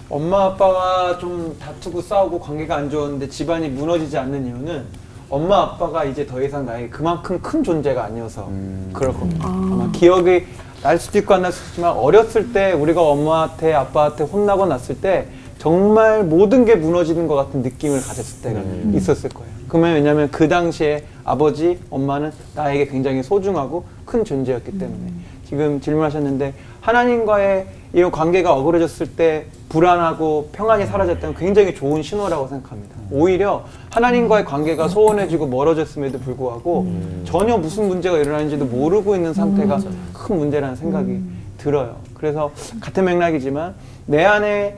엄마 아빠가 좀 다투고 싸우고 관계가 안 좋은데 집안이 무너지지 않는 이유는 엄마 아빠가 이제 더 이상 나에게 그만큼 큰 존재가 아니어서 그럴 겁니다. 아마 기억이 날 수도 있고 안 날 수도 있지만 어렸을 때 우리가 엄마한테 아빠한테 혼나고 났을 때 정말 모든 게 무너지는 것 같은 느낌을 가졌을 때가 있었을 거예요. 그러면 왜냐하면 그 당시에 아버지, 엄마는 나에게 굉장히 소중하고 큰 존재였기 때문에 지금 질문하셨는데 하나님과의 이런 관계가 어그러졌을 때 불안하고 평안이 사라졌다면 굉장히 좋은 신호라고 생각합니다. 오히려 하나님과의 관계가 소원해지고 멀어졌음에도 불구하고 전혀 무슨 문제가 일어나는지도 모르고 있는 상태가 큰 문제라는 생각이 들어요. 그래서 같은 맥락이지만 내 안에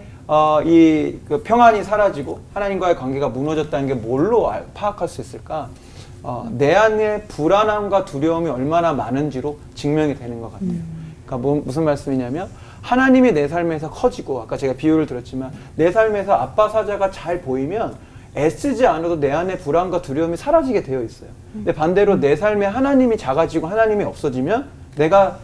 그 평안이 사라지고 하나님과의 관계가 무너졌다는 게 뭘로 파악할 수 있을까? 내 안에 불안함과 두려움이 얼마나 많은지로 증명이 되는 것 같아요. 그러니까 무슨 말씀이냐면 하나님이 내 삶에서 커지고 아까 제가 비유를 들었지만 내 삶에서 아빠 사자가 잘 보이면 애쓰지 않아도 내 안에 불안과 두려움이 사라지게 되어 있어요. 근데 반대로 내 삶에 하나님이 작아지고 하나님이 없어지면 내가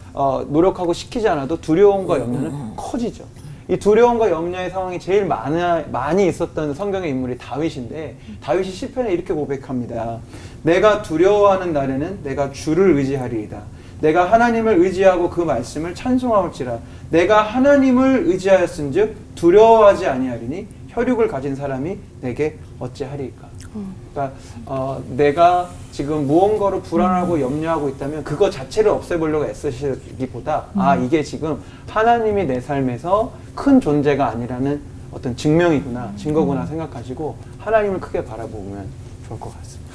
노력하고 시키지 않아도 두려움과 염려는 커지죠. 이 두려움과 염려의 상황이 제일 많이 있었던 성경의 인물이 다윗인데 다윗이 시편에 이렇게 고백합니다. 내가 두려워하는 날에는 내가 주를 의지하리이다. 내가 하나님을 의지하고 그 말씀을 찬송하올지라. 내가 하나님을 의지하였은즉 두려워하지 아니하리니 혈육을 가진 사람이 내게 어찌하리이까. 그러니까 내가 지금 무언가로 불안하고 염려하고 있다면 그거 자체를 없애보려고 애쓰시기보다 이게 지금 하나님이 내 삶에서 큰 존재가 아니라는 어떤 증명이구나, 증거구나 생각하시고 하나님을 크게 바라보면 좋을 것 같습니다.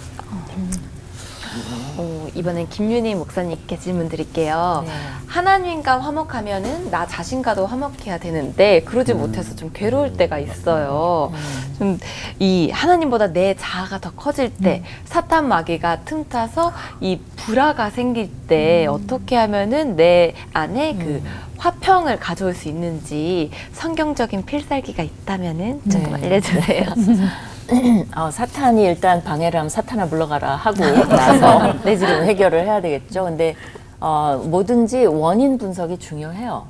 이번엔 김윤희 목사님께 질문 드릴게요. 하나님과 화목하면은 나 자신과도 화목해야 되는데 그러지 못해서 좀 괴로울 때가 있어요. 좀 이 하나님보다 내 자아가 더 커질 때 사탄 마귀가 틈타서 이 불화가 생길 때 어떻게 하면은 내 안에 그 화평을 가져올 수 있는지 성경적인 필살기가 있다면은 조금 알려주세요.
사탄이 일단 방해를 하면 사탄아 물러가라 하고 나서 내지를 해결을 해야 되겠죠. 근데 뭐든지 원인 분석이 중요해요.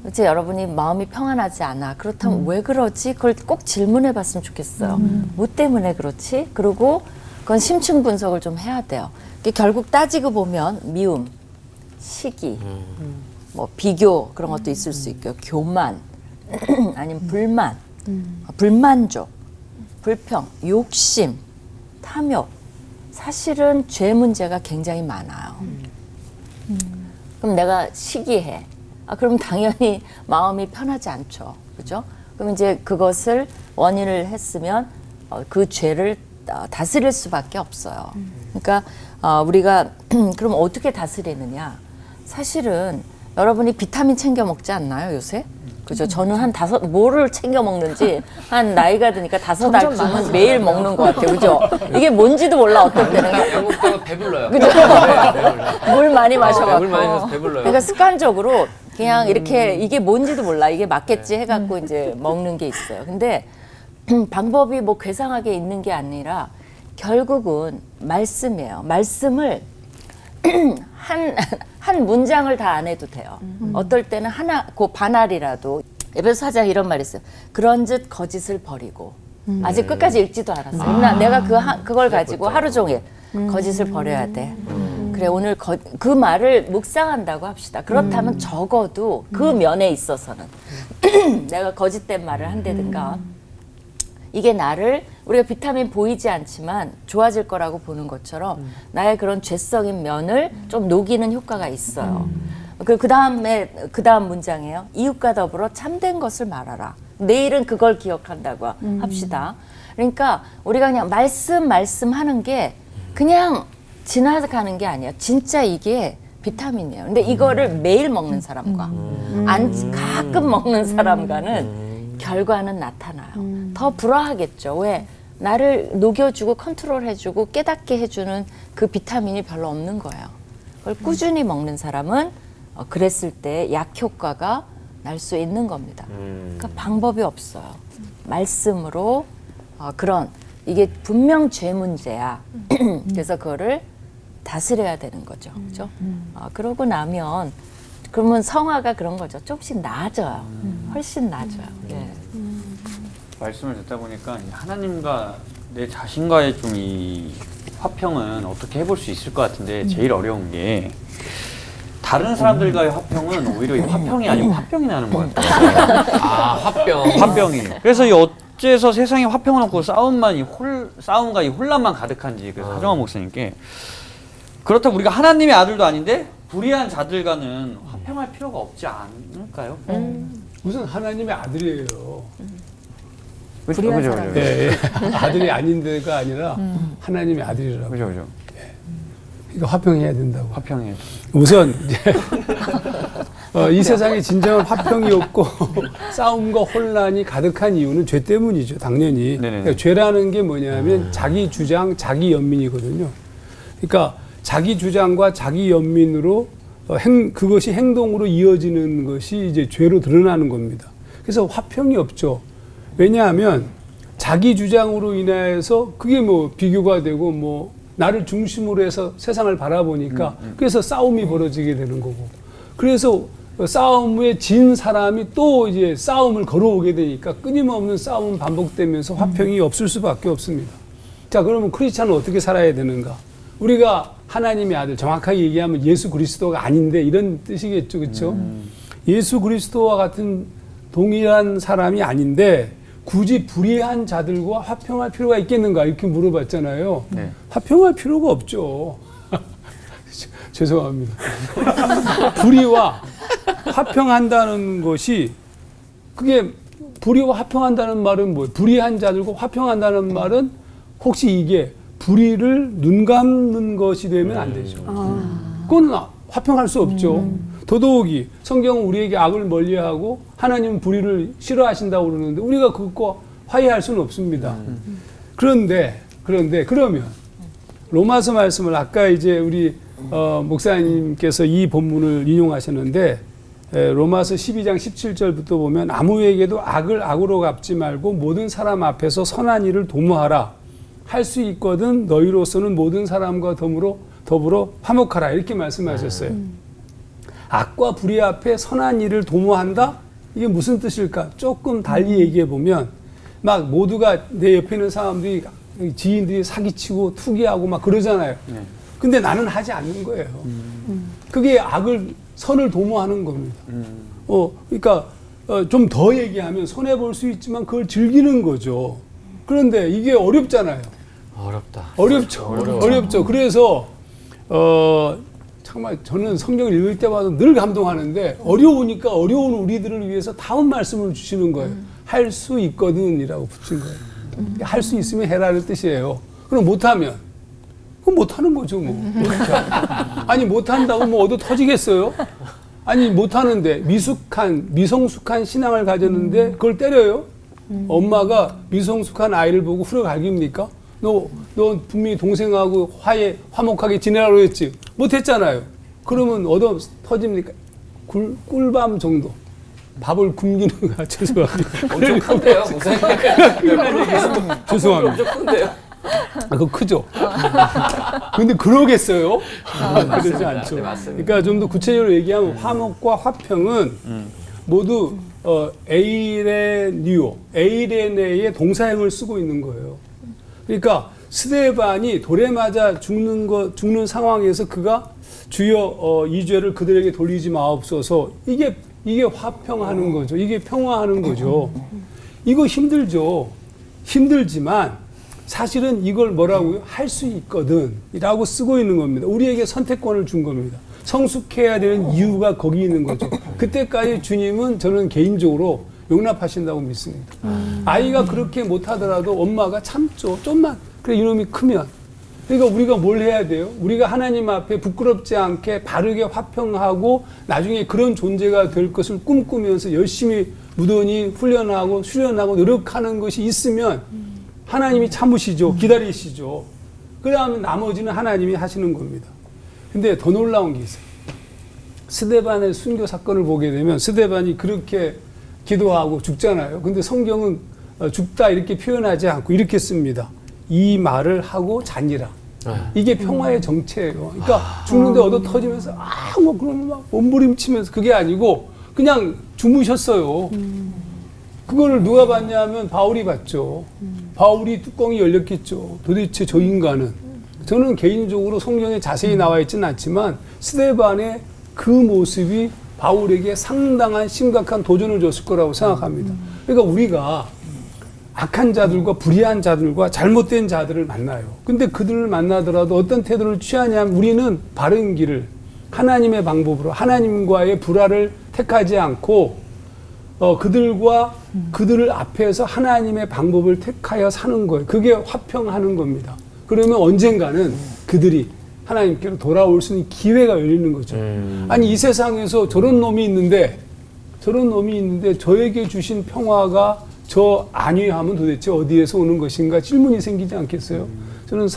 그치, 여러분이 마음이 평안하지 않아. 그렇다면 왜 그러지? 그걸 꼭 질문해 봤으면 좋겠어요. 뭐 때문에 그렇지? 그리고 그건 심층 분석을 좀 해야 돼요. 결국 따지고 보면 미움, 시기, 뭐 비교 그런 것도 있을 수 있고요. 교만, 아니면 불만, 불만족, 불평, 욕심, 탐욕. 사실은 죄 문제가 굉장히 많아요. 그럼 내가 시기해. 그럼 당연히 마음이 편하지 않죠. 그죠? 그럼 이제 그것을 원인을 했으면 그 죄를 다스릴 수밖에 없어요. 그러니까 우리가 그럼 어떻게 다스리느냐? 사실은 여러분이 비타민 챙겨 먹지 않나요, 요새? 그죠? 저는 한 뭐를 챙겨 먹는지 한 나이가 드니까 5알쯤은 매일 먹는 것 같아요. 그죠? 이게 뭔지도 몰라, 어떨 때는.
약 먹다가 배불러요.
그죠? 물 많이 마셔갖고.
물 많이 마셔서 배불러요.
그러니까 습관적으로 그냥 이렇게 이게 뭔지도 몰라. 이게 맞겠지 해갖고 이제 먹는 게 있어요. 근데 방법이 뭐 괴상하게 있는 게 아니라 결국은 말씀이에요. 말씀을 한 문장을 다 안 해도 돼요. 어떨 때는 그 반알이라도. 에베소 4장 이런 말이 있어요. 그런즉 거짓을 버리고. 아직 끝까지 읽지도 않았어요. 내가 그걸 가지고 하루 종일 거짓을 버려야 돼. 그래, 오늘 그 말을 묵상한다고 합시다. 그렇다면 적어도 그 면에 있어서는 내가 거짓된 말을 한다든가 이게 나를 우리가 비타민 보이지 않지만 좋아질 거라고 보는 것처럼 나의 그런 죄성인 면을 좀 녹이는 효과가 있어요. 그 다음 문장이에요. 이웃과 더불어 참된 것을 말하라. 내일은 그걸 기억한다고 합시다. 그러니까 우리가 그냥 말씀하는 게 그냥 지나가는 게 아니야. 진짜 이게 비타민이에요. 근데 이거를 매일 먹는 사람과 가끔 먹는 사람과는 결과는 나타나요. 더 불화하겠죠. 왜? 나를 녹여주고 컨트롤해주고 깨닫게 해주는 그 비타민이 별로 없는 거예요. 그걸 꾸준히 먹는 사람은 그랬을 때 약 효과가 날 수 있는 겁니다. 그러니까 방법이 없어요. 말씀으로 그런 이게 분명 죄 문제야. 그래서 그거를 다스려야 되는 거죠. 그죠? 그러고 나면 그러면 성화가 그런 거죠. 조금씩 나아져요. 훨씬 나아져요. 예.
말씀을 듣다 보니까 이 하나님과 내 자신과의 좀 이 화평은 어떻게 해볼 수 있을 것 같은데 제일 어려운 게 다른 사람들과의 화평은 오히려 이 화평이 아니고 화병이 나는 것 같아요.
아, 화병.
화병이. 그래서 이 어째서 세상에 화평은 없고 싸움과 이 혼란만 가득한지 그래서 하정환 목사님께 그렇다고 우리가 하나님의 아들도 아닌데 불의한 자들과는 화평할 필요가 없지 않을까요?
우선 하나님의 아들이에요.
그죠,
불의한
그죠,
사람.
그죠.
예, 예. 아들이 아닌데가 아니라 하나님의 아들이라고.
그죠, 그죠.
그러니까 화평해야 된다고.
화평이.
우선 이제 이 세상에 진정한 화평이 없고 싸움과 혼란이 가득한 이유는 죄 때문이죠. 당연히. 그러니까 죄라는 게 뭐냐면 자기 주장, 자기 연민이거든요. 그러니까 자기 주장과 자기 연민으로 그것이 행동으로 이어지는 것이 이제 죄로 드러나는 겁니다. 그래서 화평이 없죠. 왜냐하면 자기 주장으로 인해서 그게 뭐 비교가 되고 뭐 나를 중심으로 해서 세상을 바라보니까 그래서 싸움이 벌어지게 되는 거고 그래서 싸움에 진 사람이 또 이제 싸움을 걸어오게 되니까 끊임없는 싸움은 반복되면서 화평이 없을 수밖에 없습니다. 자, 그러면 크리스찬은 어떻게 살아야 되는가? 우리가 하나님의 아들, 정확하게 얘기하면 예수 그리스도가 아닌데 이런 뜻이겠죠. 그렇죠? 예수 그리스도와 같은 동일한 사람이 아닌데 굳이 불의한 자들과 화평할 필요가 있겠는가 이렇게 물어봤잖아요.
네.
화평할 필요가 없죠. 죄송합니다. 불의와 화평한다는 것이 그게 불의와 화평한다는 말은 뭐예요? 불의한 자들과 화평한다는 말은 혹시 이게 불의를 눈 감는 것이 되면 안 되죠. 그건 화평할 수 없죠. 더더욱이 성경은 우리에게 악을 멀리하고 하나님은 불의를 싫어하신다고 그러는데 우리가 그것과 화해할 수는 없습니다. 그런데 그러면 로마서 말씀을 아까 이제 우리 목사님께서 이 본문을 인용하셨는데 로마서 12장 17절부터 보면 아무에게도 악을 악으로 갚지 말고 모든 사람 앞에서 선한 일을 도모하라. 할 수 있거든 너희로서는 모든 사람과 더불어 화목하라 이렇게 말씀하셨어요. 악과 불의 앞에 선한 일을 도모한다? 이게 무슨 뜻일까? 조금 달리 얘기해 보면 막 모두가 내 옆에 있는 사람들이 지인들이 사기치고 투기하고 막 그러잖아요. 근데 나는 하지 않는 거예요. 그게 선을 도모하는 겁니다. 그러니까 좀 더 얘기하면 손해 볼 수 있지만 그걸 즐기는 거죠. 그런데 이게 어렵잖아요. 어렵죠. 그래서 정말 저는 성경을 읽을 때마다 늘 감동하는데 어려우니까 어려운 우리들을 위해서 다음 말씀을 주시는 거예요. 할 수 있거든이라고 붙인 거예요. 할 수 있으면 해라는 뜻이에요. 그럼 못하면 그럼 못하는 거죠 뭐. 아니 못한다고 뭐 얻어 터지겠어요? 아니 못하는데 미성숙한 신앙을 가졌는데 그걸 때려요? 엄마가 미성숙한 아이를 보고 후려갈깁니까? 너 분명히 동생하고 화목하게 지내라고 했지. 못했잖아요. 그러면 얻어 터집니까? 꿀밤 정도. 밥을 굶기는 거야. 죄송합니다.
엄청 큰데요, 목사님.
죄송합니다.
엄청 큰데요.
그거 크죠? 근데 그러겠어요? 그러지 않죠.
네, 맞습니다.
그러니까 좀 더 구체적으로 얘기하면 화목과 화평은 모두 에이레네의 동사형을 쓰고 있는 거예요. 그러니까 스데반이 돌에 맞아 죽는 상황에서 그가 주여 이 죄를 그들에게 돌리지 마옵소서. 이게 화평하는 거죠. 이게 평화하는 거죠. 이거 힘들죠. 힘들지만 사실은 이걸 뭐라고요? 할 수 있거든 이라고 쓰고 있는 겁니다. 우리에게 선택권을 준 겁니다. 성숙해야 되는 이유가 거기 있는 거죠. 그때까지 주님은 저는 개인적으로 용납하신다고 믿습니다. 아이가 그렇게 못하더라도 엄마가 참죠. 좀만. 그래 이놈이 크면. 그러니까 우리가 뭘 해야 돼요? 우리가 하나님 앞에 부끄럽지 않게 바르게 화평하고 나중에 그런 존재가 될 것을 꿈꾸면서 열심히 무던히 훈련하고 수련하고 노력하는 것이 있으면 하나님이 참으시죠. 기다리시죠. 그 다음에 나머지는 하나님이 하시는 겁니다. 근데 더 놀라운 게 있어요. 스데반의 순교 사건을 보게 되면 스데반이 그렇게 기도하고 죽잖아요. 근데 성경은 죽다 이렇게 표현하지 않고 이렇게 씁니다. 이 말을 하고 자니라. 이게 평화의 정체예요. 그러니까 죽는데 얻어 터지면서 뭐 그러면 막 몸부림치면서 그게 아니고 그냥 주무셨어요. 그걸 누가 봤냐면 바울이 봤죠. 바울이 뚜껑이 열렸겠죠. 도대체 저 인간은. 저는 개인적으로 성경에 자세히 나와 있지는 않지만 스데반의 그 모습이 바울에게 상당한 심각한 도전을 줬을 거라고 생각합니다. 그러니까 우리가 악한 자들과 불의한 자들과 잘못된 자들을 만나요. 근데 그들을 만나더라도 어떤 태도를 취하냐면 우리는 바른 길을 하나님의 방법으로 하나님과의 불화를 택하지 않고 그들을 앞에서 하나님의 방법을 택하여 사는 거예요. 그게 화평하는 겁니다. 그러면 언젠가는 그들이 하나님께로 돌아올 수 있는 기회가 열리는 거죠. 아니 이 세상에서 저런 놈이 있는데 저에게 주신 평화가 저 안위함은 도대체 어디에서 오는 것인가 질문이 생기지 않겠어요? 저는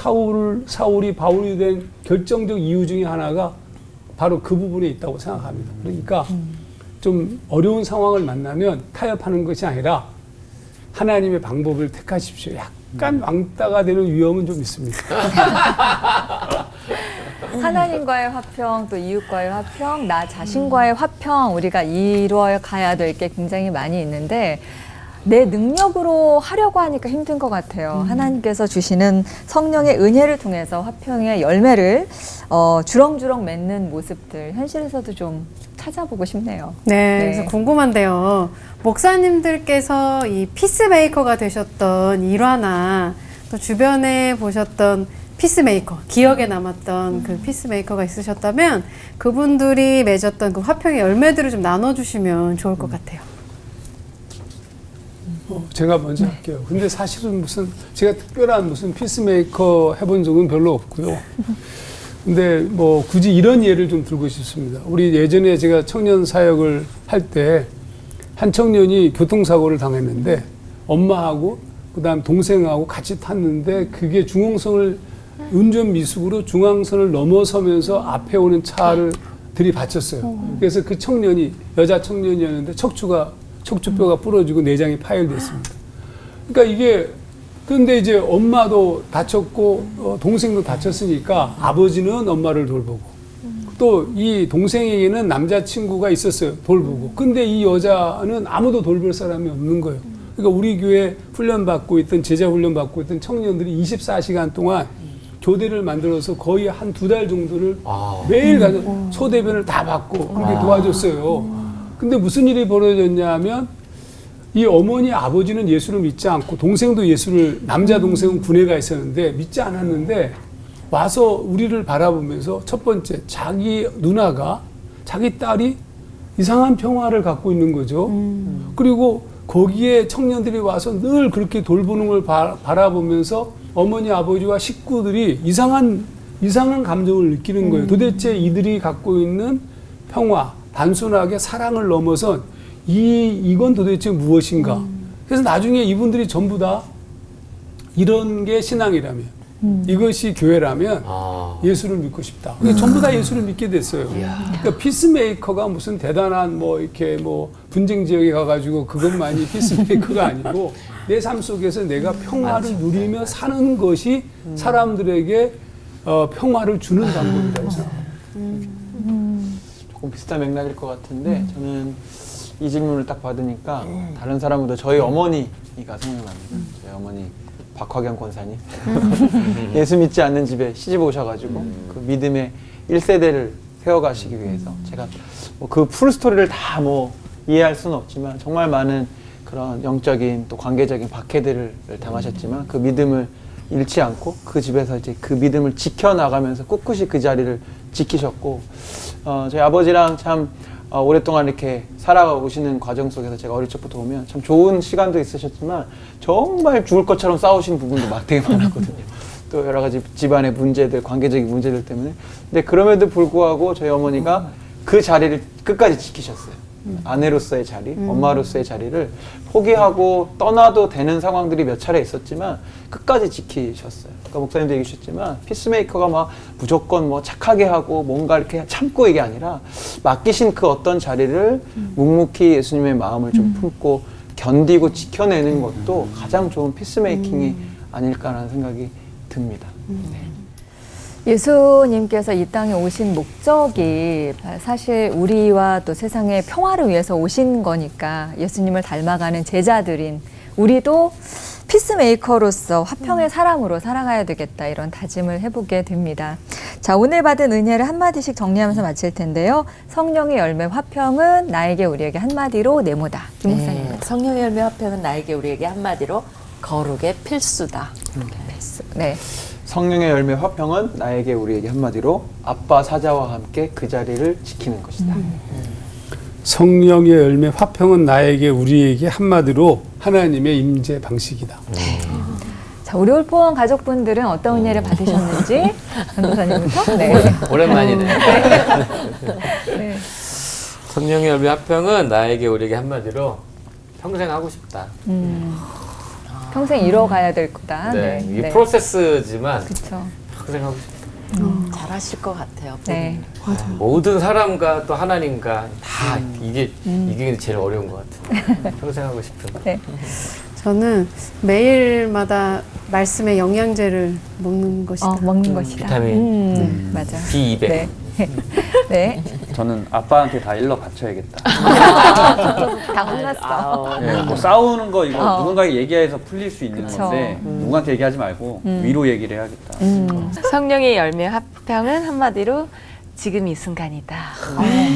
사울이 바울이 된 결정적 이유 중에 하나가 바로 그 부분에 있다고 생각합니다. 그러니까 좀 어려운 상황을 만나면 타협하는 것이 아니라 하나님의 방법을 택하십시오. 약간 왕따가 되는 위험은 좀 있습니다.
하나님과의 화평, 또 이웃과의 화평, 나 자신과의 화평, 우리가 이루어가야 될 게 굉장히 많이 있는데 내 능력으로 하려고 하니까 힘든 것 같아요. 하나님께서 주시는 성령의 은혜를 통해서 화평의 열매를 주렁주렁 맺는 모습들 현실에서도 좀 찾아보고 싶네요.
네, 그래서 궁금한데요. 목사님들께서 이 피스메이커가 되셨던 일화나 또 주변에 보셨던 피스메이커, 기억에 남았던 그 피스메이커가 있으셨다면 그분들이 맺었던 그 화평의 열매들을 좀 나눠주시면 좋을 것 같아요.
제가 먼저 할게요. 근데 사실은 제가 특별한 피스메이커 해본 적은 별로 없고요. 근데 뭐 굳이 이런 예를 좀 들고 싶습니다. 우리 예전에 제가 청년 사역을 할 때 한 청년이 교통사고를 당했는데 엄마하고 그다음 동생하고 같이 탔는데 그게 중앙선을 운전 미숙으로 중앙선을 넘어서면서 앞에 오는 차를 들이받쳤어요. 그래서 그 청년이 여자 청년이었는데 척추뼈가 부러지고 내장이 파열됐습니다. 그러니까 이게 근데 이제 엄마도 다쳤고 동생도 다쳤으니까 아버지는 엄마를 돌보고 또 이 동생에게는 남자친구가 있었어요. 돌보고. 근데 이 여자는 아무도 돌볼 사람이 없는 거예요. 그러니까 우리 교회 훈련받고 있던 제자 훈련받고 있던 청년들이 24시간 동안 교대를 만들어서 거의 한 2달 정도를 매일 가서 소대변을 다 받고 그렇게 도와줬어요. 근데 무슨 일이 벌어졌냐면 이 어머니 아버지는 예수를 믿지 않고 동생도 남자 동생은 군에 가 있었는데 믿지 않았는데 와서 우리를 바라보면서 첫 번째 자기 누나가 자기 딸이 이상한 평화를 갖고 있는 거죠. 그리고 거기에 청년들이 와서 늘 그렇게 돌보는 걸 바라보면서 어머니 아버지와 식구들이 이상한 감정을 느끼는 거예요. 도대체 이들이 갖고 있는 평화 단순하게 사랑을 넘어선 이건 도대체 무엇인가. 그래서 나중에 이분들이 전부 다 이런 게 신앙이라면 이것이 교회라면 예수를 믿고 싶다. 전부 다 예수를 믿게 됐어요. 그러니까 피스메이커가 무슨 대단한 이렇게 분쟁 지역에 가가지고 그것만이 피스메이커가 아니고 내 삶 속에서 내가 평화를 누리며 사는 것이 사람들에게 평화를 주는 방법이라고 생각합니다.
조금 비슷한 맥락일 것 같은데 저는 이 질문을 딱 받으니까 다른 사람보다 저희 어머니가 생각납니다. 저희 어머니 박화경 권사님 예수 믿지 않는 집에 시집 오셔가지고 그 믿음의 1세대를 세워가시기 위해서 제가 그 풀스토리를 다 이해할 수는 없지만 정말 많은 그런 영적인 또 관계적인 박해들을 당하셨지만 그 믿음을 잃지 않고 그 집에서 이제 그 믿음을 지켜나가면서 꿋꿋이 그 자리를 지키셨고 저희 아버지랑 참 오랫동안 이렇게 살아오시는 과정 속에서 제가 어릴 적부터 보면 참 좋은 시간도 있으셨지만 정말 죽을 것처럼 싸우신 부분도 되게 많았거든요. 또 여러 가지 집안의 문제들, 관계적인 문제들 때문에. 근데 그럼에도 불구하고 저희 어머니가 그 자리를 끝까지 지키셨어요. 아내로서의 자리, 엄마로서의 자리를 포기하고 떠나도 되는 상황들이 몇 차례 있었지만 끝까지 지키셨어요. 그러니까 목사님도 얘기하셨지만 피스메이커가 막 무조건 뭐 착하게 하고 뭔가 이렇게 참고 이게 아니라 맡기신 그 어떤 자리를 묵묵히 예수님의 마음을 좀 품고 견디고 지켜내는 것도 가장 좋은 피스메이킹이 아닐까라는 생각이 듭니다.
예수님께서 이 땅에 오신 목적이 사실 우리와 또 세상의 평화를 위해서 오신 거니까 예수님을 닮아가는 제자들인 우리도 피스메이커로서 화평의 사람으로 살아가야 되겠다 이런 다짐을 해보게 됩니다. 자, 오늘 받은 은혜를 한마디씩 정리하면서 마칠 텐데요. 성령의 열매 화평은 나에게 우리에게 한마디로 네모다. 김 목사님.
네, 성령의 열매 화평은 나에게 우리에게 한마디로 거룩의 필수다.
네.
성령의 열매 화평은 나에게 우리에게 한마디로 아빠 사자와 함께 그 자리를 지키는 것이다.
성령의 열매 화평은 나에게 우리에게 한마디로 하나님의 임재 방식이다.
자, 우리 올포원 가족분들은 어떤 은혜를 받으셨는지 변호사님부터. 네.
오랜만이네요.
네.
성령의 열매 화평은 나에게 우리에게 한마디로 평생 하고 싶다.
평생 이뤄가야 될 거다.
네,
네.
이게
네.
프로세스지만
그렇죠.
평생 하고 싶다.
잘하실 것 같아요.
네.
모든 사람과 또 하나님과 다 이게 제일 어려운 것 같아요. 평생 하고 싶은.
네.
저는 매일마다 말씀의 영양제를 먹는 것이다.
먹는 것이다.
비타민.
맞아.
B200.
네. 네.
저는 아빠한테 다 일러 바쳐야겠다.
다 혼났어.
네, 뭐 싸우는 거 이거 누군가에게 얘기해서 풀릴 수 있는
그쵸.
건데 누구한테 얘기하지 말고 위로 얘기를 해야겠다.
성령의 열매 화평은 한마디로 지금 이 순간이다.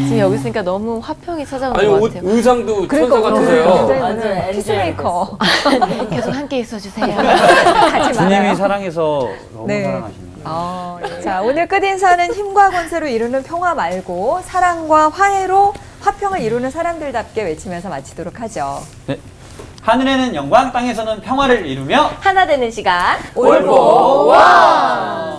지금 여기 있으니까 너무 화평이 찾아오는
아니
것
옷
같아요.
의상도 천사 같으세요.
굉장히 피스메이커.
계속 함께 있어주세요.
가지
주님이
말아요.
사랑해서 너무
네.
사랑하시네요.
자, 오늘 끝인사는 힘과 권세로 이루는 평화 말고 사랑과 화해로 화평을 이루는 사람들답게 외치면서 마치도록 하죠.
네. 하늘에는 영광, 땅에서는 평화를 이루며
하나 되는 시간
올보 원!